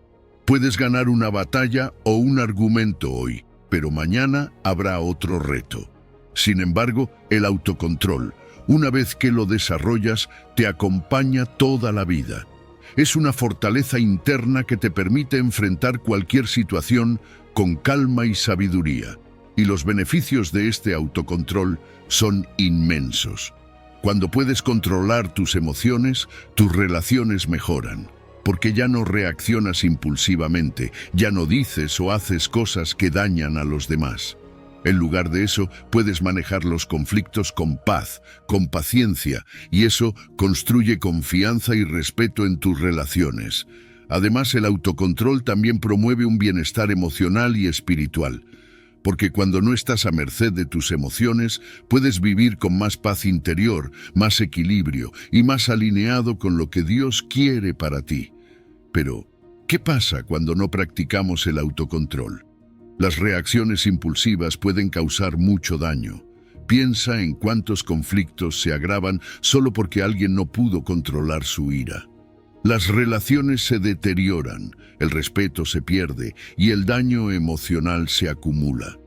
Puedes ganar una batalla o un argumento hoy, pero mañana habrá otro reto. Sin embargo, el autocontrol, una vez que lo desarrollas, te acompaña toda la vida. Es una fortaleza interna que te permite enfrentar cualquier situación con calma y sabiduría. Y los beneficios de este autocontrol son inmensos. Cuando puedes controlar tus emociones, tus relaciones mejoran, porque ya no reaccionas impulsivamente, ya no dices o haces cosas que dañan a los demás. En lugar de eso, puedes manejar los conflictos con paz, con paciencia, y eso construye confianza y respeto en tus relaciones. Además, el autocontrol también promueve un bienestar emocional y espiritual, porque cuando no estás a merced de tus emociones, puedes vivir con más paz interior, más equilibrio y más alineado con lo que Dios quiere para ti. Pero, ¿qué pasa cuando no practicamos el autocontrol? Las reacciones impulsivas pueden causar mucho daño. Piensa en cuántos conflictos se agravan solo porque alguien no pudo controlar su ira. Las relaciones se deterioran, el respeto se pierde y el daño emocional se acumula.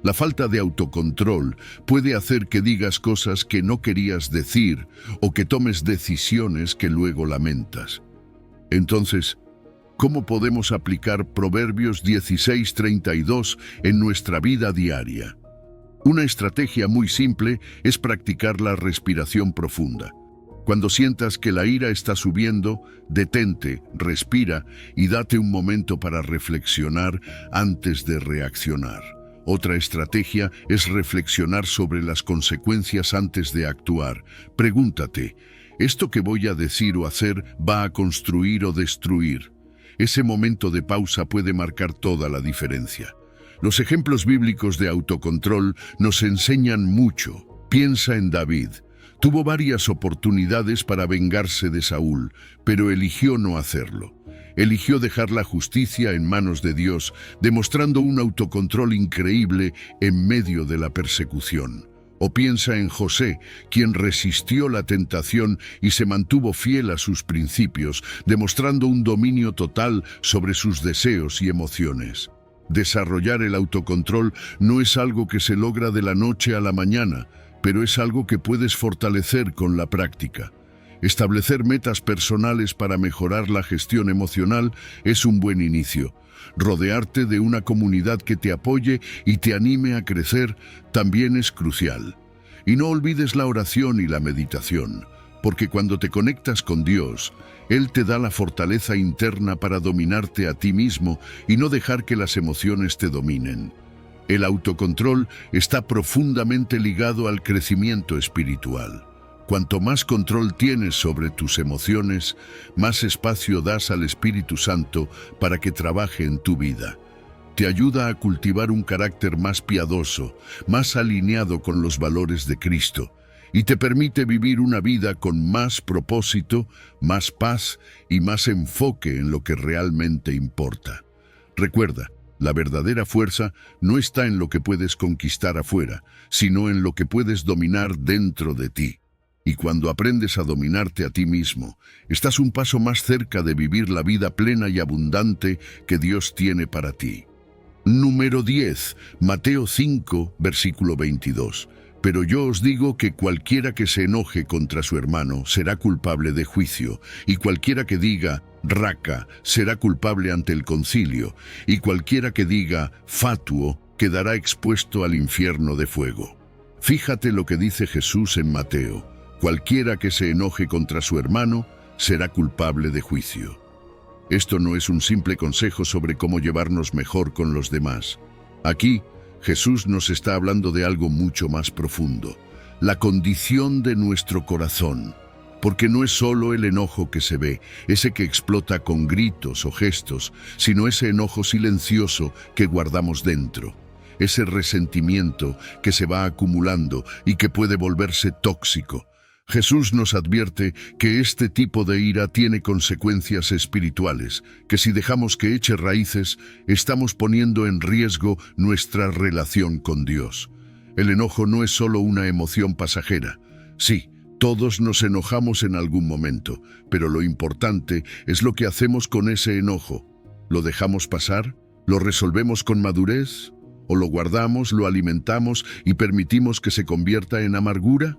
La falta de autocontrol puede hacer que digas cosas que no querías decir o que tomes decisiones que luego lamentas. Entonces, ¿cómo podemos aplicar Proverbios 16:32 en nuestra vida diaria? Una estrategia muy simple es practicar la respiración profunda. Cuando sientas que la ira está subiendo, detente, respira y date un momento para reflexionar antes de reaccionar. Otra estrategia es reflexionar sobre las consecuencias antes de actuar. Pregúntate, ¿esto que voy a decir o hacer va a construir o destruir? Ese momento de pausa puede marcar toda la diferencia. Los ejemplos bíblicos de autocontrol nos enseñan mucho. Piensa en David. Tuvo varias oportunidades para vengarse de Saúl, pero eligió no hacerlo. Eligió dejar la justicia en manos de Dios, demostrando un autocontrol increíble en medio de la persecución. O piensa en José, quien resistió la tentación y se mantuvo fiel a sus principios, demostrando un dominio total sobre sus deseos y emociones. Desarrollar el autocontrol no es algo que se logra de la noche a la mañana, pero es algo que puedes fortalecer con la práctica. Establecer metas personales para mejorar la gestión emocional es un buen inicio. Rodearte de una comunidad que te apoye y te anime a crecer también es crucial. Y no olvides la oración y la meditación, porque cuando te conectas con Dios, Él te da la fortaleza interna para dominarte a ti mismo y no dejar que las emociones te dominen. El autocontrol está profundamente ligado al crecimiento espiritual. Cuanto más control tienes sobre tus emociones, más espacio das al Espíritu Santo para que trabaje en tu vida. Te ayuda a cultivar un carácter más piadoso, más alineado con los valores de Cristo, y te permite vivir una vida con más propósito, más paz y más enfoque en lo que realmente importa. Recuerda, la verdadera fuerza no está en lo que puedes conquistar afuera, sino en lo que puedes dominar dentro de ti. Y cuando aprendes a dominarte a ti mismo, estás un paso más cerca de vivir la vida plena y abundante que Dios tiene para ti. Número 10, Mateo 5, versículo 22. Pero yo os digo que cualquiera que se enoje contra su hermano será culpable de juicio, y cualquiera que diga raca será culpable ante el concilio, y cualquiera que diga fatuo quedará expuesto al infierno de fuego. Fíjate lo que dice Jesús en Mateo. Cualquiera que se enoje contra su hermano será culpable de juicio. Esto no es un simple consejo sobre cómo llevarnos mejor con los demás. Aquí, Jesús nos está hablando de algo mucho más profundo, la condición de nuestro corazón. Porque no es solo el enojo que se ve, ese que explota con gritos o gestos, sino ese enojo silencioso que guardamos dentro. Ese resentimiento que se va acumulando y que puede volverse tóxico. Jesús nos advierte que este tipo de ira tiene consecuencias espirituales, que si dejamos que eche raíces, estamos poniendo en riesgo nuestra relación con Dios. El enojo no es solo una emoción pasajera. Sí, todos nos enojamos en algún momento, pero lo importante es lo que hacemos con ese enojo. ¿Lo dejamos pasar? ¿Lo resolvemos con madurez? ¿O lo guardamos, lo alimentamos y permitimos que se convierta en amargura?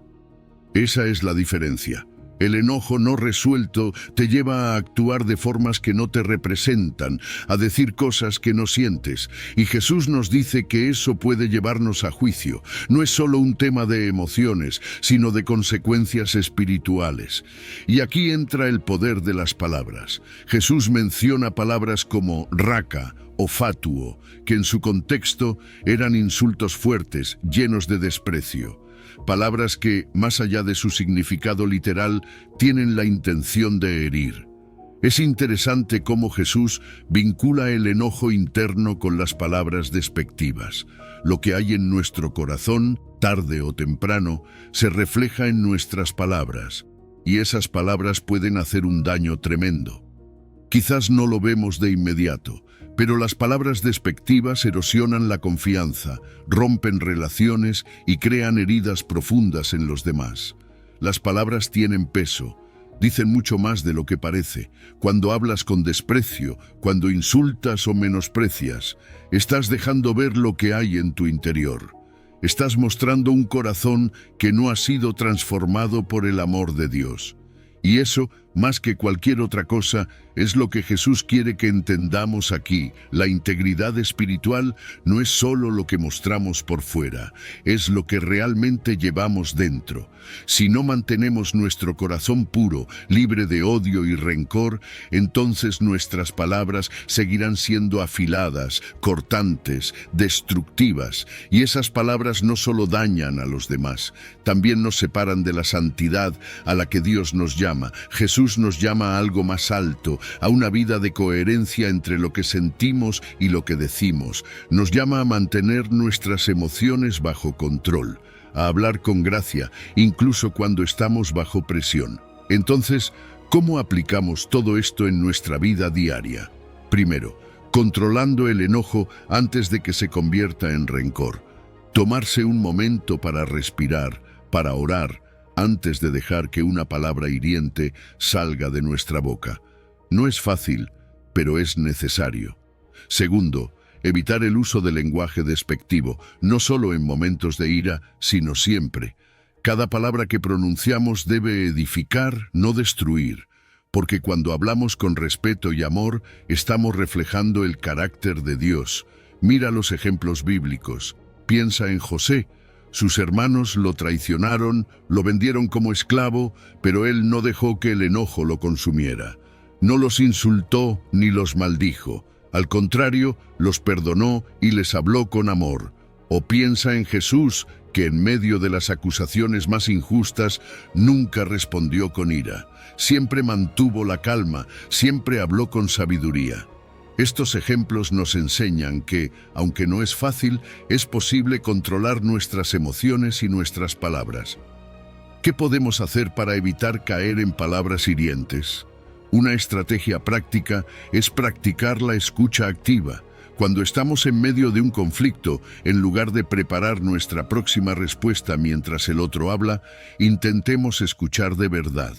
Esa es la diferencia. El enojo no resuelto te lleva a actuar de formas que no te representan, a decir cosas que no sientes. Y Jesús nos dice que eso puede llevarnos a juicio. No es solo un tema de emociones, sino de consecuencias espirituales. Y aquí entra el poder de las palabras. Jesús menciona palabras como raca o fatuo, que en su contexto eran insultos fuertes, llenos de desprecio. Palabras que, más allá de su significado literal, tienen la intención de herir. Es interesante cómo Jesús vincula el enojo interno con las palabras despectivas. Lo que hay en nuestro corazón, tarde o temprano, se refleja en nuestras palabras, y esas palabras pueden hacer un daño tremendo. Quizás no lo vemos de inmediato, pero las palabras despectivas erosionan la confianza, rompen relaciones y crean heridas profundas en los demás. Las palabras tienen peso, dicen mucho más de lo que parece. Cuando hablas con desprecio, cuando insultas o menosprecias, estás dejando ver lo que hay en tu interior. Estás mostrando un corazón que no ha sido transformado por el amor de Dios. Y eso, más que cualquier otra cosa, es lo que Jesús quiere que entendamos aquí. La integridad espiritual no es solo lo que mostramos por fuera, es lo que realmente llevamos dentro. Si no mantenemos nuestro corazón puro, libre de odio y rencor, entonces nuestras palabras seguirán siendo afiladas, cortantes, destructivas, y esas palabras no solo dañan a los demás, también nos separan de la santidad a la que Dios nos llama. Jesús nos llama a algo más alto, a una vida de coherencia entre lo que sentimos y lo que decimos. Nos llama a mantener nuestras emociones bajo control, a hablar con gracia, incluso cuando estamos bajo presión. Entonces, ¿cómo aplicamos todo esto en nuestra vida diaria? Primero, controlando el enojo antes de que se convierta en rencor. Tomarse un momento para respirar, para orar, antes de dejar que una palabra hiriente salga de nuestra boca. No es fácil, pero es necesario. Segundo, evitar el uso del lenguaje despectivo, no solo en momentos de ira, sino siempre. Cada palabra que pronunciamos debe edificar, no destruir, porque cuando hablamos con respeto y amor, estamos reflejando el carácter de Dios. Mira los ejemplos bíblicos. Piensa en José. Sus hermanos lo traicionaron, lo vendieron como esclavo, pero él no dejó que el enojo lo consumiera. No los insultó ni los maldijo. Al contrario, los perdonó y les habló con amor. O piensa en Jesús, que en medio de las acusaciones más injustas nunca respondió con ira. Siempre mantuvo la calma, siempre habló con sabiduría. Estos ejemplos nos enseñan que, aunque no es fácil, es posible controlar nuestras emociones y nuestras palabras. ¿Qué podemos hacer para evitar caer en palabras hirientes? Una estrategia práctica es practicar la escucha activa. Cuando estamos en medio de un conflicto, en lugar de preparar nuestra próxima respuesta mientras el otro habla, intentemos escuchar de verdad.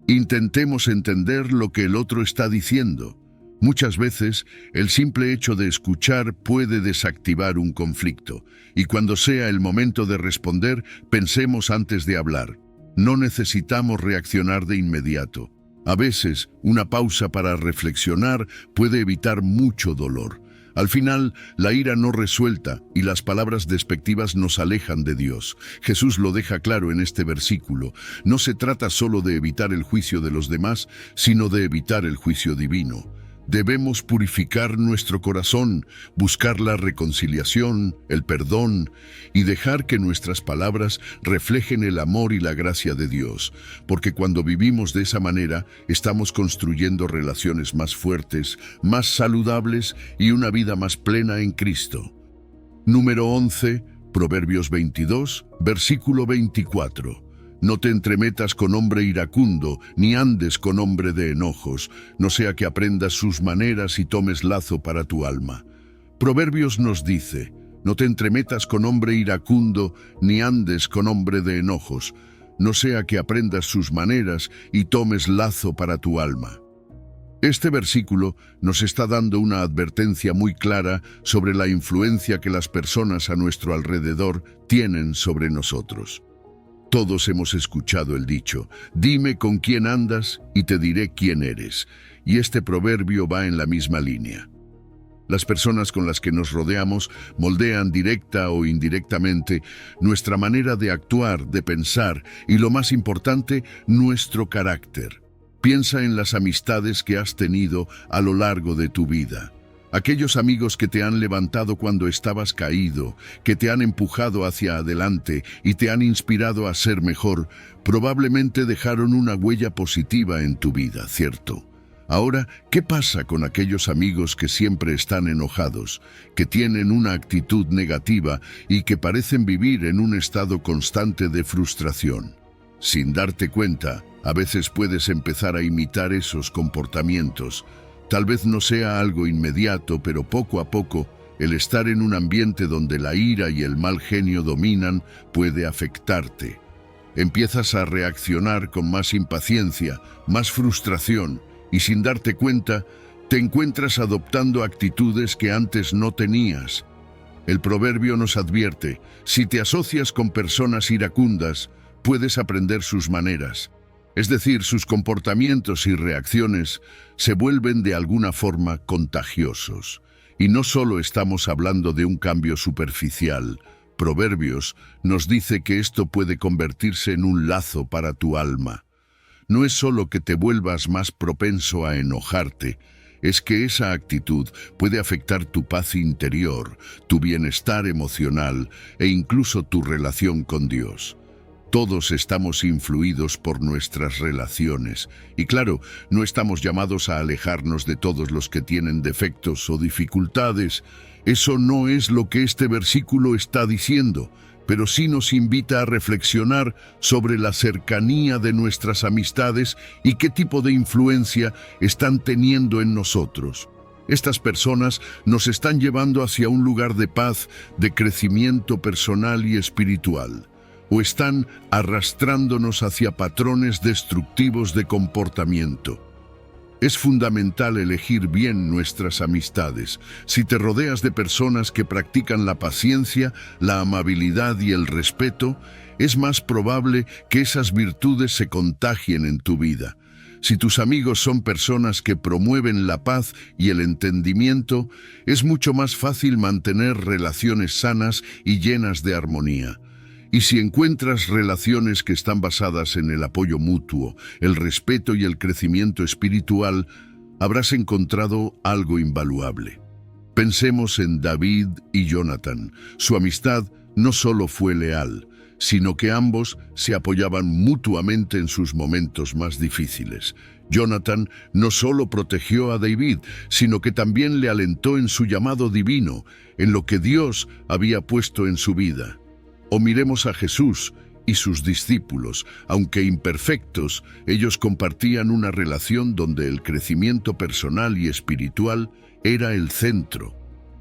Intentemos entender lo que el otro está diciendo. Muchas veces, el simple hecho de escuchar puede desactivar un conflicto, y cuando sea el momento de responder, pensemos antes de hablar. No necesitamos reaccionar de inmediato. A veces, una pausa para reflexionar puede evitar mucho dolor. Al final, la ira no resuelta y las palabras despectivas nos alejan de Dios. Jesús lo deja claro en este versículo. No se trata solo de evitar el juicio de los demás, sino de evitar el juicio divino. Debemos purificar nuestro corazón, buscar la reconciliación, el perdón y dejar que nuestras palabras reflejen el amor y la gracia de Dios, porque cuando vivimos de esa manera estamos construyendo relaciones más fuertes, más saludables y una vida más plena en Cristo. Número 11, Proverbios 22, versículo 24. No te entremetas con hombre iracundo, ni andes con hombre de enojos, no sea que aprendas sus maneras y tomes lazo para tu alma. Proverbios nos dice, no te entremetas con hombre iracundo, ni andes con hombre de enojos, no sea que aprendas sus maneras y tomes lazo para tu alma. Este versículo nos está dando una advertencia muy clara sobre la influencia que las personas a nuestro alrededor tienen sobre nosotros. Todos hemos escuchado el dicho, dime con quién andas y te diré quién eres, y este proverbio va en la misma línea. Las personas con las que nos rodeamos moldean directa o indirectamente nuestra manera de actuar, de pensar y, lo más importante, nuestro carácter. Piensa en las amistades que has tenido a lo largo de tu vida. Aquellos amigos que te han levantado cuando estabas caído, que te han empujado hacia adelante y te han inspirado a ser mejor, probablemente dejaron una huella positiva en tu vida, ¿cierto? Ahora, ¿qué pasa con aquellos amigos que siempre están enojados, que tienen una actitud negativa y que parecen vivir en un estado constante de frustración? Sin darte cuenta, a veces puedes empezar a imitar esos comportamientos. Tal vez no sea algo inmediato, pero poco a poco, el estar en un ambiente donde la ira y el mal genio dominan puede afectarte. Empiezas a reaccionar con más impaciencia, más frustración, y sin darte cuenta, te encuentras adoptando actitudes que antes no tenías. El proverbio nos advierte, si te asocias con personas iracundas, puedes aprender sus maneras. Es decir, sus comportamientos y reacciones se vuelven de alguna forma contagiosos. Y no solo estamos hablando de un cambio superficial. Proverbios nos dice que esto puede convertirse en un lazo para tu alma. No es solo que te vuelvas más propenso a enojarte, es que esa actitud puede afectar tu paz interior, tu bienestar emocional e incluso tu relación con Dios. Todos estamos influidos por nuestras relaciones y claro, no estamos llamados a alejarnos de todos los que tienen defectos o dificultades. Eso no es lo que este versículo está diciendo, pero sí nos invita a reflexionar sobre la cercanía de nuestras amistades y qué tipo de influencia están teniendo en nosotros. Estas personas nos están llevando hacia un lugar de paz, de crecimiento personal y espiritual, o están arrastrándonos hacia patrones destructivos de comportamiento. Es fundamental elegir bien nuestras amistades. Si te rodeas de personas que practican la paciencia, la amabilidad y el respeto, es más probable que esas virtudes se contagien en tu vida. Si tus amigos son personas que promueven la paz y el entendimiento, es mucho más fácil mantener relaciones sanas y llenas de armonía. Y si encuentras relaciones que están basadas en el apoyo mutuo, el respeto y el crecimiento espiritual, habrás encontrado algo invaluable. Pensemos en David y Jonathan. Su amistad no solo fue leal, sino que ambos se apoyaban mutuamente en sus momentos más difíciles. Jonathan no solo protegió a David, sino que también le alentó en su llamado divino, en lo que Dios había puesto en su vida. O miremos a Jesús y sus discípulos. Aunque imperfectos, ellos compartían una relación donde el crecimiento personal y espiritual era el centro.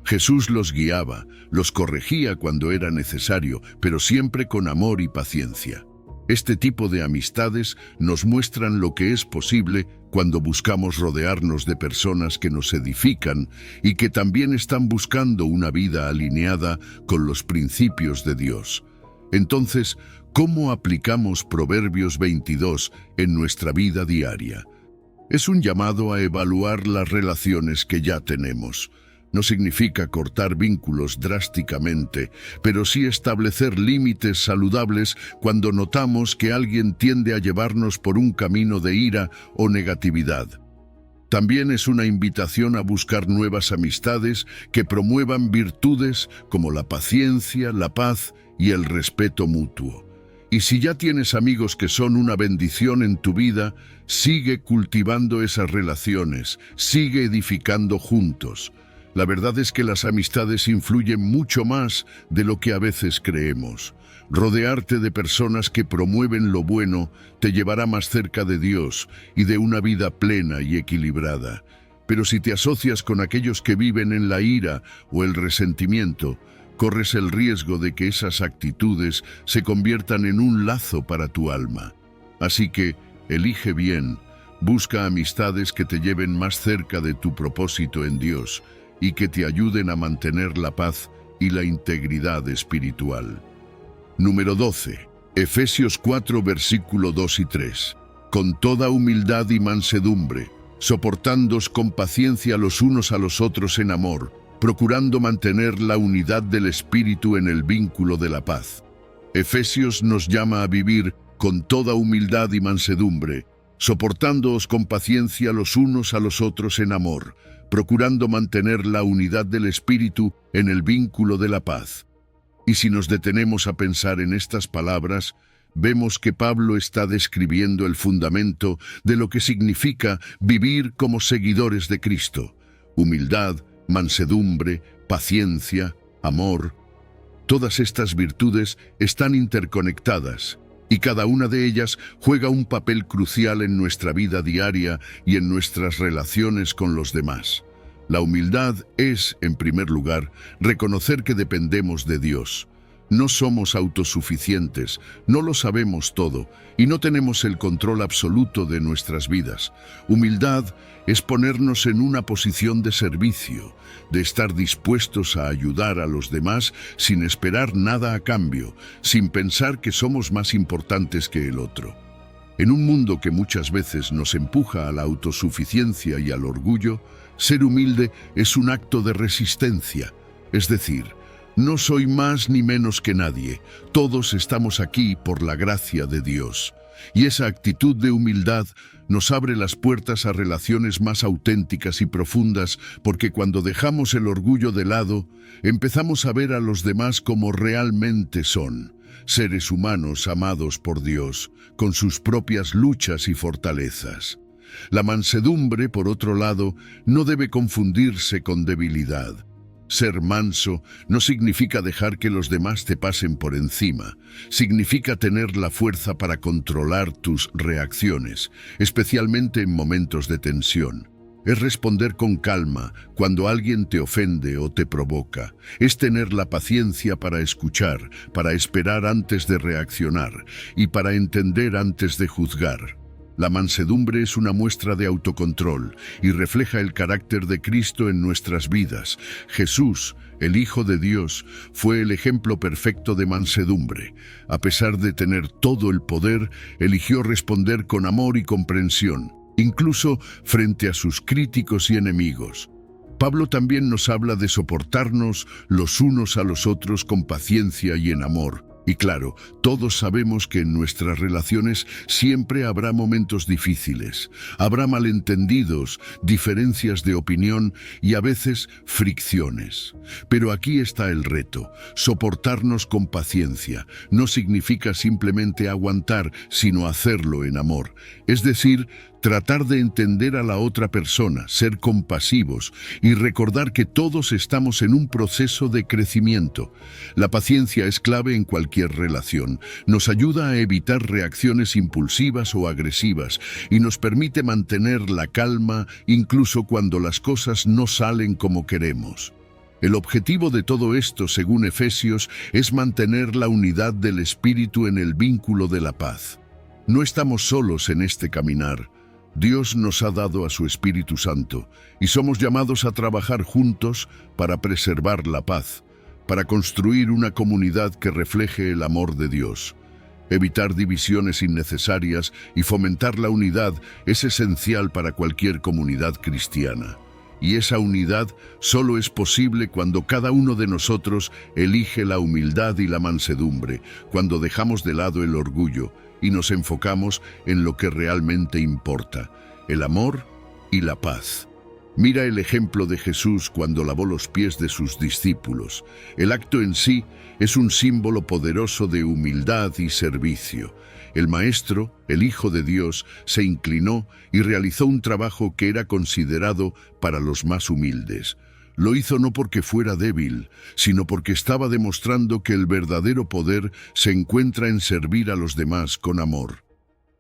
Jesús los guiaba, los corregía cuando era necesario, pero siempre con amor y paciencia. Este tipo de amistades nos muestran lo que es posible cuando buscamos rodearnos de personas que nos edifican y que también están buscando una vida alineada con los principios de Dios. Entonces, ¿cómo aplicamos Proverbios 22 en nuestra vida diaria? Es un llamado a evaluar las relaciones que ya tenemos. No significa cortar vínculos drásticamente, pero sí establecer límites saludables cuando notamos que alguien tiende a llevarnos por un camino de ira o negatividad. También es una invitación a buscar nuevas amistades que promuevan virtudes como la paciencia, la paz y el respeto mutuo. Y si ya tienes amigos que son una bendición en tu vida, sigue cultivando esas relaciones, sigue edificando juntos. La verdad es que las amistades influyen mucho más de lo que a veces creemos. Rodearte de personas que promueven lo bueno te llevará más cerca de Dios y de una vida plena y equilibrada. Pero si te asocias con aquellos que viven en la ira o el resentimiento, corres el riesgo de que esas actitudes se conviertan en un lazo para tu alma. Así que, elige bien, busca amistades que te lleven más cerca de tu propósito en Dios y que te ayuden a mantener la paz y la integridad espiritual. Número 12. Efesios 4, versículo 2 y 3. Con toda humildad y mansedumbre, soportándoos con paciencia los unos a los otros en amor, procurando mantener la unidad del Espíritu en el vínculo de la paz. Efesios nos llama a vivir con toda humildad y mansedumbre, soportándoos con paciencia los unos a los otros en amor, procurando mantener la unidad del Espíritu en el vínculo de la paz. Y si nos detenemos a pensar en estas palabras, vemos que Pablo está describiendo el fundamento de lo que significa vivir como seguidores de Cristo. Humildad, mansedumbre, paciencia, amor. Todas estas virtudes están interconectadas y cada una de ellas juega un papel crucial en nuestra vida diaria y en nuestras relaciones con los demás. La humildad es, en primer lugar, reconocer que dependemos de Dios. No somos autosuficientes, no lo sabemos todo y no tenemos el control absoluto de nuestras vidas. Humildad es ponernos en una posición de servicio, de estar dispuestos a ayudar a los demás sin esperar nada a cambio, sin pensar que somos más importantes que el otro. En un mundo que muchas veces nos empuja a la autosuficiencia y al orgullo, ser humilde es un acto de resistencia, es decir, no soy más ni menos que nadie, todos estamos aquí por la gracia de Dios. Y esa actitud de humildad nos abre las puertas a relaciones más auténticas y profundas, porque cuando dejamos el orgullo de lado, empezamos a ver a los demás como realmente son, seres humanos amados por Dios, con sus propias luchas y fortalezas. La mansedumbre, por otro lado, no debe confundirse con debilidad. Ser manso no significa dejar que los demás te pasen por encima. Significa tener la fuerza para controlar tus reacciones, especialmente en momentos de tensión. Es responder con calma cuando alguien te ofende o te provoca. Es tener la paciencia para escuchar, para esperar antes de reaccionar y para entender antes de juzgar. La mansedumbre es una muestra de autocontrol y refleja el carácter de Cristo en nuestras vidas. Jesús, el Hijo de Dios, fue el ejemplo perfecto de mansedumbre. A pesar de tener todo el poder, eligió responder con amor y comprensión, incluso frente a sus críticos y enemigos. Pablo también nos habla de soportarnos los unos a los otros con paciencia y en amor. Y claro, todos sabemos que en nuestras relaciones siempre habrá momentos difíciles, habrá malentendidos, diferencias de opinión y a veces fricciones. Pero aquí está el reto: soportarnos con paciencia. No significa simplemente aguantar, sino hacerlo en amor. Es decir, tratar de entender a la otra persona, ser compasivos y recordar que todos estamos en un proceso de crecimiento. La paciencia es clave en cualquier relación. Nos ayuda a evitar reacciones impulsivas o agresivas y nos permite mantener la calma incluso cuando las cosas no salen como queremos. El objetivo de todo esto, según Efesios, es mantener la unidad del Espíritu en el vínculo de la paz. No estamos solos en este caminar. Dios nos ha dado a su Espíritu Santo y somos llamados a trabajar juntos para preservar la paz, para construir una comunidad que refleje el amor de Dios. Evitar divisiones innecesarias y fomentar la unidad es esencial para cualquier comunidad cristiana. Y esa unidad solo es posible cuando cada uno de nosotros elige la humildad y la mansedumbre, cuando dejamos de lado el orgullo y nos enfocamos en lo que realmente importa: el amor y la paz. Mira el ejemplo de Jesús cuando lavó los pies de sus discípulos. El acto en sí es un símbolo poderoso de humildad y servicio. El Maestro, el Hijo de Dios, se inclinó y realizó un trabajo que era considerado para los más humildes. Lo hizo no porque fuera débil, sino porque estaba demostrando que el verdadero poder se encuentra en servir a los demás con amor.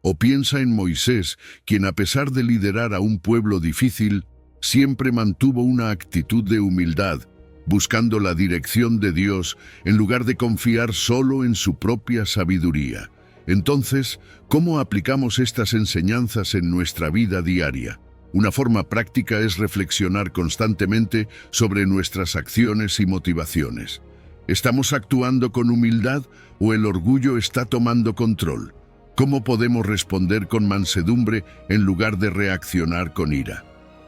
O piensa en Moisés, quien a pesar de liderar a un pueblo difícil, siempre mantuvo una actitud de humildad, buscando la dirección de Dios en lugar de confiar solo en su propia sabiduría. Entonces, ¿cómo aplicamos estas enseñanzas en nuestra vida diaria? Una forma práctica es reflexionar constantemente sobre nuestras acciones y motivaciones. ¿Estamos actuando con humildad o el orgullo está tomando control? ¿Cómo podemos responder con mansedumbre en lugar de reaccionar con ira?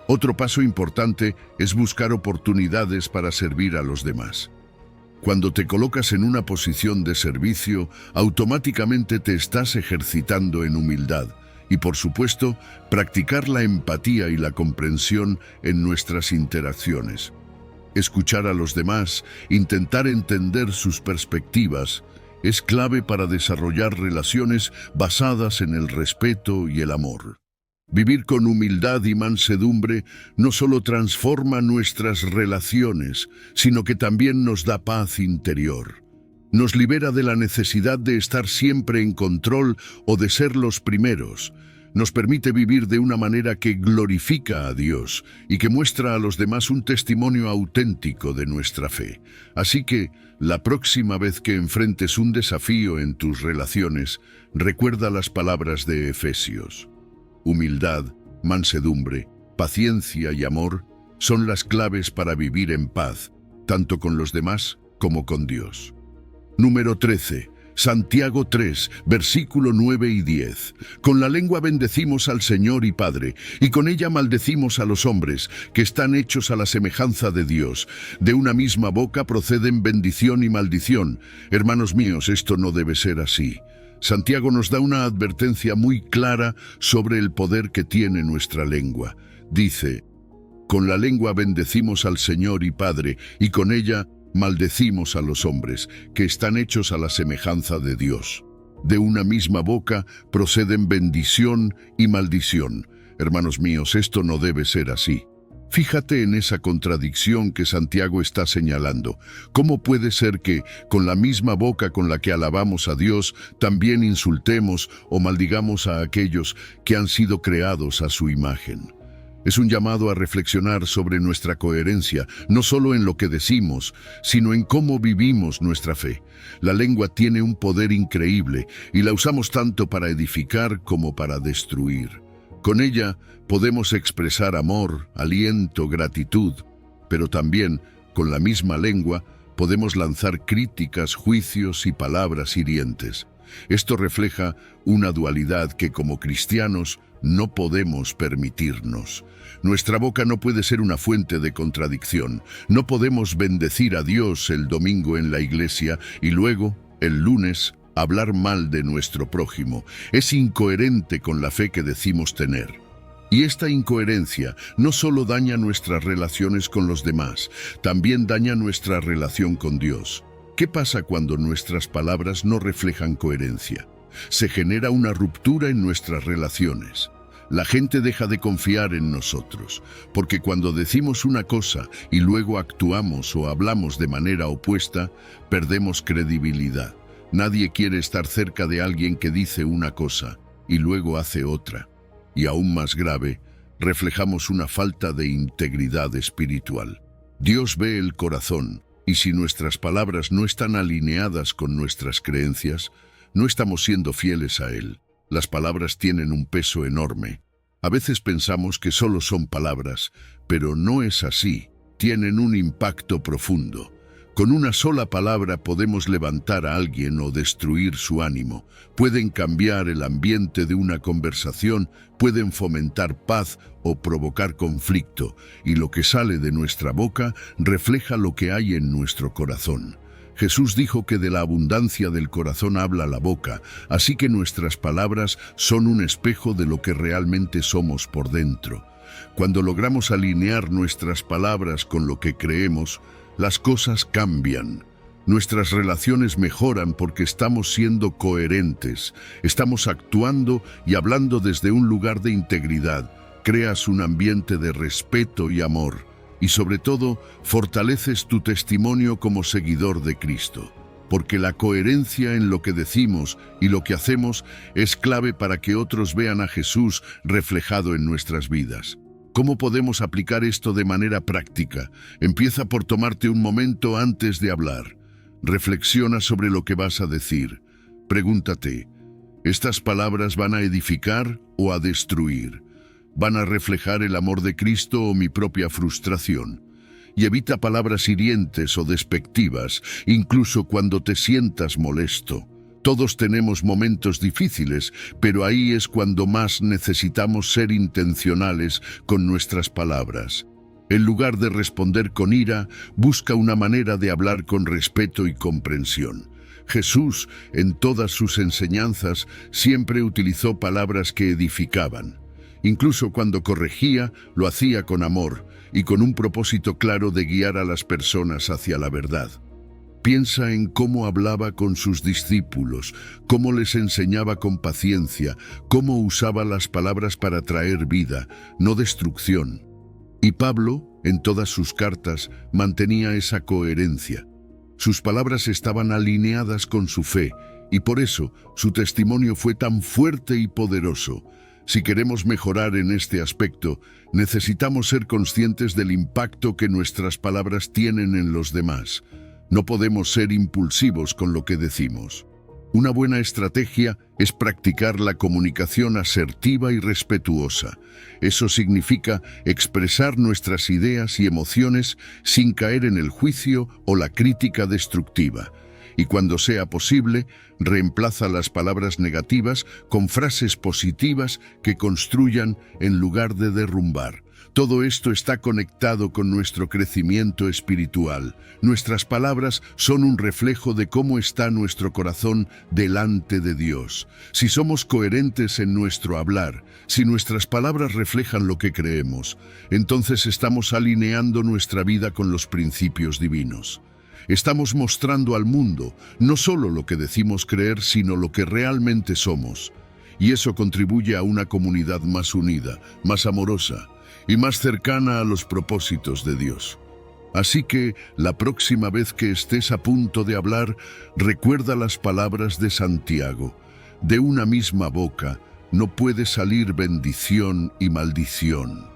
Otro paso importante es buscar oportunidades para servir a los demás. Cuando te colocas en una posición de servicio, automáticamente te estás ejercitando en humildad y, por supuesto, practicar la empatía y la comprensión en nuestras interacciones. Escuchar a los demás, intentar entender sus perspectivas, es clave para desarrollar relaciones basadas en el respeto y el amor. Vivir con humildad y mansedumbre no solo transforma nuestras relaciones, sino que también nos da paz interior. Nos libera de la necesidad de estar siempre en control o de ser los primeros. Nos permite vivir de una manera que glorifica a Dios y que muestra a los demás un testimonio auténtico de nuestra fe. Así que, la próxima vez que enfrentes un desafío en tus relaciones, recuerda las palabras de Efesios. Humildad, mansedumbre, paciencia y amor son las claves para vivir en paz, tanto con los demás como con Dios. Número 13. Santiago 3, versículo 9 y 10. Con la lengua bendecimos al Señor y Padre, y con ella maldecimos a los hombres, que están hechos a la semejanza de Dios. De una misma boca proceden bendición y maldición. Hermanos míos, esto no debe ser así. Santiago nos da una advertencia muy clara sobre el poder que tiene nuestra lengua. Dice, con la lengua bendecimos al Señor y Padre, y con ella maldecimos a los hombres, que están hechos a la semejanza de Dios. De una misma boca proceden bendición y maldición. Hermanos míos, esto no debe ser así. Fíjate en esa contradicción que Santiago está señalando. ¿Cómo puede ser que, con la misma boca con la que alabamos a Dios, también insultemos o maldigamos a aquellos que han sido creados a su imagen? Es un llamado a reflexionar sobre nuestra coherencia, no solo en lo que decimos, sino en cómo vivimos nuestra fe. La lengua tiene un poder increíble y la usamos tanto para edificar como para destruir. Con ella podemos expresar amor, aliento, gratitud, pero también, con la misma lengua, podemos lanzar críticas, juicios y palabras hirientes. Esto refleja una dualidad que como cristianos no podemos permitirnos. Nuestra boca no puede ser una fuente de contradicción. No podemos bendecir a Dios el domingo en la iglesia y luego, el lunes, hablar mal de nuestro prójimo. Es incoherente con la fe que decimos tener. Y esta incoherencia no solo daña nuestras relaciones con los demás, también daña nuestra relación con Dios. ¿Qué pasa cuando nuestras palabras no reflejan coherencia? Se genera una ruptura en nuestras relaciones. La gente deja de confiar en nosotros, porque cuando decimos una cosa y luego actuamos o hablamos de manera opuesta, perdemos credibilidad. Nadie quiere estar cerca de alguien que dice una cosa y luego hace otra. Y aún más grave, reflejamos una falta de integridad espiritual. Dios ve el corazón, y si nuestras palabras no están alineadas con nuestras creencias, no estamos siendo fieles a Él. Las palabras tienen un peso enorme. A veces pensamos que solo son palabras, pero no es así. Tienen un impacto profundo. Con una sola palabra podemos levantar a alguien o destruir su ánimo. Pueden cambiar el ambiente de una conversación, pueden fomentar paz o provocar conflicto, y lo que sale de nuestra boca refleja lo que hay en nuestro corazón. Jesús dijo que de la abundancia del corazón habla la boca, así que nuestras palabras son un espejo de lo que realmente somos por dentro. Cuando logramos alinear nuestras palabras con lo que creemos, las cosas cambian. Nuestras relaciones mejoran porque estamos siendo coherentes, estamos actuando y hablando desde un lugar de integridad. Creas un ambiente de respeto y amor, y sobre todo, fortaleces tu testimonio como seguidor de Cristo. Porque la coherencia en lo que decimos y lo que hacemos es clave para que otros vean a Jesús reflejado en nuestras vidas. ¿Cómo podemos aplicar esto de manera práctica? Empieza por tomarte un momento antes de hablar. Reflexiona sobre lo que vas a decir. Pregúntate, ¿estas palabras van a edificar o a destruir? ¿Van a reflejar el amor de Cristo o mi propia frustración? Y evita palabras hirientes o despectivas, incluso cuando te sientas molesto. Todos tenemos momentos difíciles, pero ahí es cuando más necesitamos ser intencionales con nuestras palabras. En lugar de responder con ira, busca una manera de hablar con respeto y comprensión. Jesús, en todas sus enseñanzas, siempre utilizó palabras que edificaban. Incluso cuando corregía, lo hacía con amor y con un propósito claro de guiar a las personas hacia la verdad. Piensa en cómo hablaba con sus discípulos, cómo les enseñaba con paciencia, cómo usaba las palabras para traer vida, no destrucción. Y Pablo, en todas sus cartas, mantenía esa coherencia. Sus palabras estaban alineadas con su fe, y por eso su testimonio fue tan fuerte y poderoso. Si queremos mejorar en este aspecto, necesitamos ser conscientes del impacto que nuestras palabras tienen en los demás. No podemos ser impulsivos con lo que decimos. Una buena estrategia es practicar la comunicación asertiva y respetuosa. Eso significa expresar nuestras ideas y emociones sin caer en el juicio o la crítica destructiva. Y cuando sea posible, reemplaza las palabras negativas con frases positivas que construyan en lugar de derrumbar. Todo esto está conectado con nuestro crecimiento espiritual. Nuestras palabras son un reflejo de cómo está nuestro corazón delante de Dios. Si somos coherentes en nuestro hablar, si nuestras palabras reflejan lo que creemos, entonces estamos alineando nuestra vida con los principios divinos. Estamos mostrando al mundo no solo lo que decimos creer, sino lo que realmente somos. Y eso contribuye a una comunidad más unida, más amorosa y más cercana a los propósitos de Dios. Así que, la próxima vez que estés a punto de hablar, recuerda las palabras de Santiago. De una misma boca no puede salir bendición y maldición.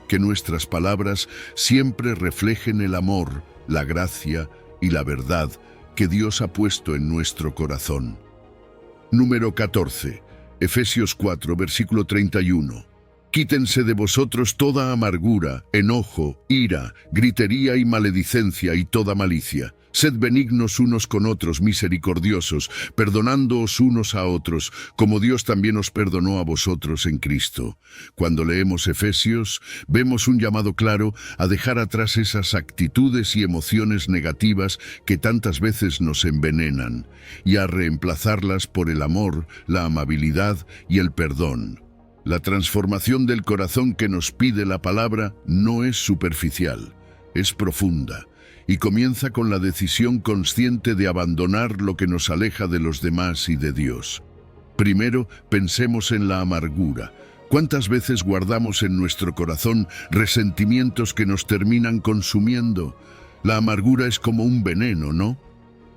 Que nuestras palabras siempre reflejen el amor, la gracia y la verdad que Dios ha puesto en nuestro corazón. Número 14. Efesios 4, versículo 31. Quítense de vosotros toda amargura, enojo, ira, gritería y maledicencia y toda malicia. Sed benignos unos con otros, misericordiosos, perdonándoos unos a otros, como Dios también os perdonó a vosotros en Cristo. Cuando leemos Efesios, vemos un llamado claro a dejar atrás esas actitudes y emociones negativas que tantas veces nos envenenan, y a reemplazarlas por el amor, la amabilidad y el perdón. La transformación del corazón que nos pide la palabra no es superficial, es profunda. Y comienza con la decisión consciente de abandonar lo que nos aleja de los demás y de Dios. Primero, pensemos en la amargura. ¿Cuántas veces guardamos en nuestro corazón resentimientos que nos terminan consumiendo? La amargura es como un veneno, ¿no?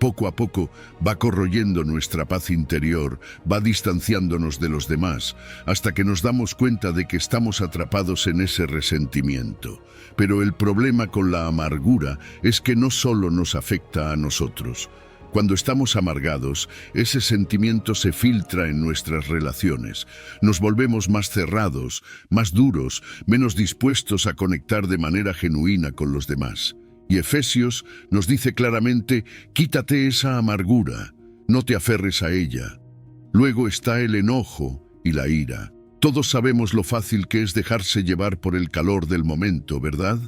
Poco a poco va corroyendo nuestra paz interior, va distanciándonos de los demás, hasta que nos damos cuenta de que estamos atrapados en ese resentimiento. Pero el problema con la amargura es que no solo nos afecta a nosotros. Cuando estamos amargados, ese sentimiento se filtra en nuestras relaciones. Nos volvemos más cerrados, más duros, menos dispuestos a conectar de manera genuina con los demás. Y Efesios nos dice claramente, quítate esa amargura, no te aferres a ella. Luego está el enojo y la ira. Todos sabemos lo fácil que es dejarse llevar por el calor del momento, ¿verdad?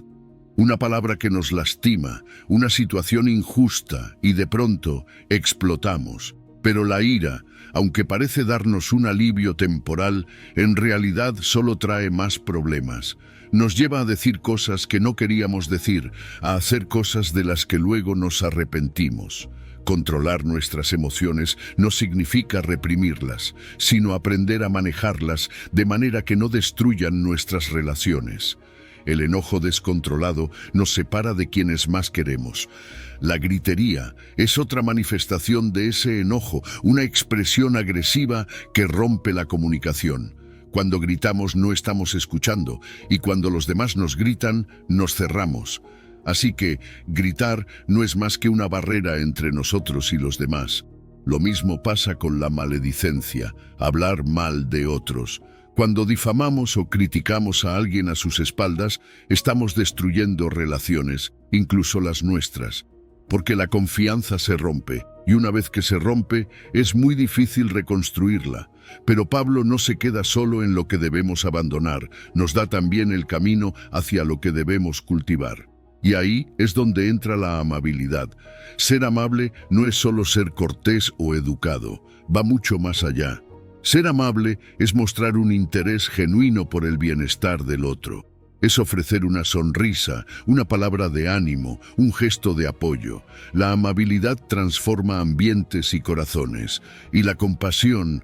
Una palabra que nos lastima, una situación injusta y de pronto explotamos. Pero la ira, aunque parece darnos un alivio temporal, en realidad solo trae más problemas. Nos lleva a decir cosas que no queríamos decir, a hacer cosas de las que luego nos arrepentimos. Controlar nuestras emociones no significa reprimirlas, sino aprender a manejarlas de manera que no destruyan nuestras relaciones. El enojo descontrolado nos separa de quienes más queremos. La gritería es otra manifestación de ese enojo, una expresión agresiva que rompe la comunicación. Cuando gritamos no estamos escuchando, y cuando los demás nos gritan, nos cerramos. Así que gritar no es más que una barrera entre nosotros y los demás. Lo mismo pasa con la maledicencia, hablar mal de otros. Cuando difamamos o criticamos a alguien a sus espaldas, estamos destruyendo relaciones, incluso las nuestras. Porque la confianza se rompe, y una vez que se rompe, es muy difícil reconstruirla. Pero Pablo no se queda solo en lo que debemos abandonar, nos da también el camino hacia lo que debemos cultivar. Y ahí es donde entra la amabilidad. Ser amable no es solo ser cortés o educado, va mucho más allá. Ser amable es mostrar un interés genuino por el bienestar del otro. Es ofrecer una sonrisa, una palabra de ánimo, un gesto de apoyo. La amabilidad transforma ambientes y corazones. Y la compasión,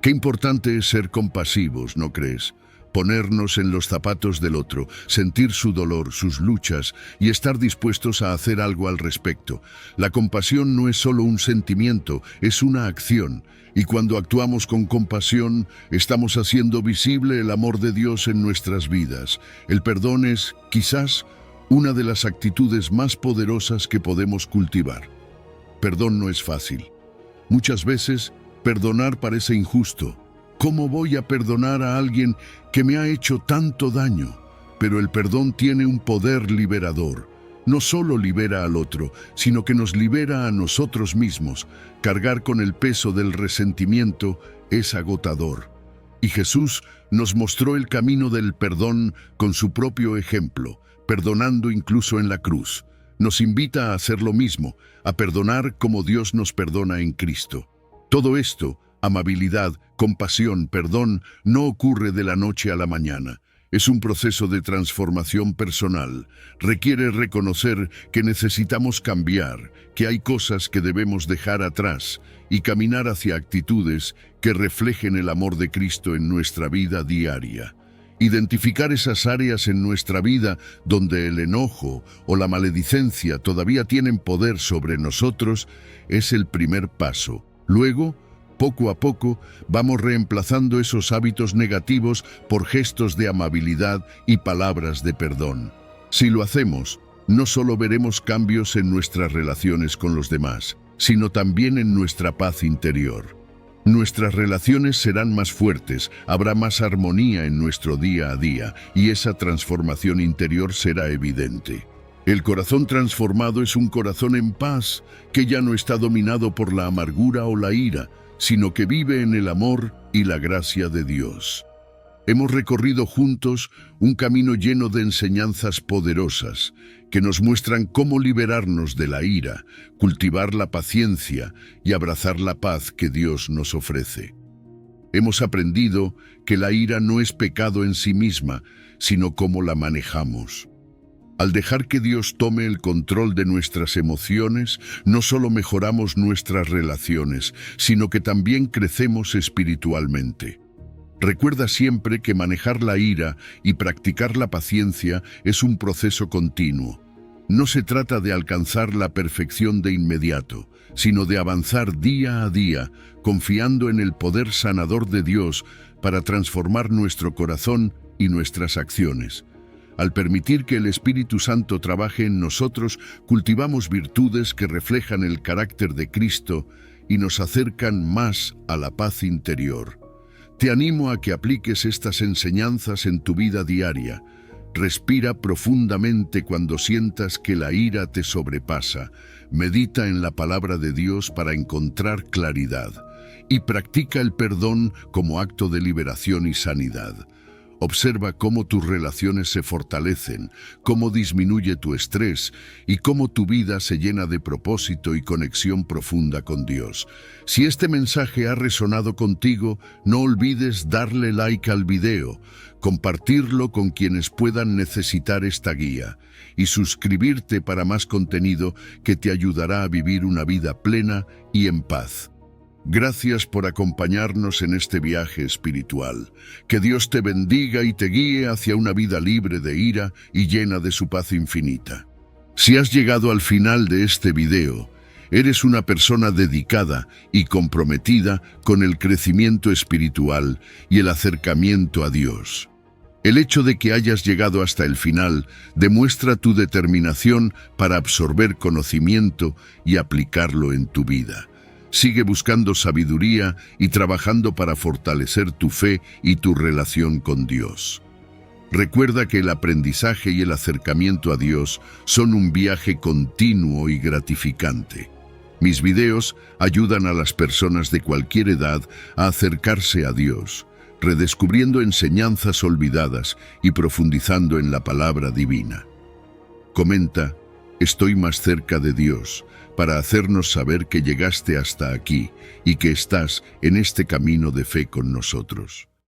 qué importante es ser compasivos, ¿no crees? Ponernos en los zapatos del otro, sentir su dolor, sus luchas y estar dispuestos a hacer algo al respecto. La compasión no es solo un sentimiento, es una acción. Y cuando actuamos con compasión, estamos haciendo visible el amor de Dios en nuestras vidas. El perdón es, quizás, una de las actitudes más poderosas que podemos cultivar. Perdón no es fácil. Muchas veces, perdonar parece injusto. ¿Cómo voy a perdonar a alguien que me ha hecho tanto daño? Pero el perdón tiene un poder liberador. No solo libera al otro, sino que nos libera a nosotros mismos. Cargar con el peso del resentimiento es agotador. Y Jesús nos mostró el camino del perdón con su propio ejemplo, perdonando incluso en la cruz. Nos invita a hacer lo mismo, a perdonar como Dios nos perdona en Cristo. Todo esto, amabilidad, compasión, perdón, no ocurre de la noche a la mañana. Es un proceso de transformación personal. Requiere reconocer que necesitamos cambiar, que hay cosas que debemos dejar atrás y caminar hacia actitudes que reflejen el amor de Cristo en nuestra vida diaria. Identificar esas áreas en nuestra vida donde el enojo o la maledicencia todavía tienen poder sobre nosotros es el primer paso. Luego, poco a poco, vamos reemplazando esos hábitos negativos por gestos de amabilidad y palabras de perdón. Si lo hacemos, no solo veremos cambios en nuestras relaciones con los demás, sino también en nuestra paz interior. Nuestras relaciones serán más fuertes, habrá más armonía en nuestro día a día, y esa transformación interior será evidente. El corazón transformado es un corazón en paz, que ya no está dominado por la amargura o la ira, sino que vive en el amor y la gracia de Dios. Hemos recorrido juntos un camino lleno de enseñanzas poderosas que nos muestran cómo liberarnos de la ira, cultivar la paciencia y abrazar la paz que Dios nos ofrece. Hemos aprendido que la ira no es pecado en sí misma, sino cómo la manejamos. Al dejar que Dios tome el control de nuestras emociones, no solo mejoramos nuestras relaciones, sino que también crecemos espiritualmente. Recuerda siempre que manejar la ira y practicar la paciencia es un proceso continuo. No se trata de alcanzar la perfección de inmediato, sino de avanzar día a día, confiando en el poder sanador de Dios para transformar nuestro corazón y nuestras acciones. Al permitir que el Espíritu Santo trabaje en nosotros, cultivamos virtudes que reflejan el carácter de Cristo y nos acercan más a la paz interior. Te animo a que apliques estas enseñanzas en tu vida diaria. Respira profundamente cuando sientas que la ira te sobrepasa. Medita en la palabra de Dios para encontrar claridad. Y practica el perdón como acto de liberación y sanidad. Observa cómo tus relaciones se fortalecen, cómo disminuye tu estrés y cómo tu vida se llena de propósito y conexión profunda con Dios. Si este mensaje ha resonado contigo, no olvides darle like al video, compartirlo con quienes puedan necesitar esta guía y suscribirte para más contenido que te ayudará a vivir una vida plena y en paz. Gracias por acompañarnos en este viaje espiritual. Que Dios te bendiga y te guíe hacia una vida libre de ira y llena de su paz infinita. Si has llegado al final de este video, eres una persona dedicada y comprometida con el crecimiento espiritual y el acercamiento a Dios. El hecho de que hayas llegado hasta el final demuestra tu determinación para absorber conocimiento y aplicarlo en tu vida. Sigue buscando sabiduría y trabajando para fortalecer tu fe y tu relación con Dios. Recuerda que el aprendizaje y el acercamiento a Dios son un viaje continuo y gratificante. Mis videos ayudan a las personas de cualquier edad a acercarse a Dios, redescubriendo enseñanzas olvidadas y profundizando en la palabra divina. Comenta: estoy más cerca de Dios, para hacernos saber que llegaste hasta aquí y que estás en este camino de fe con nosotros.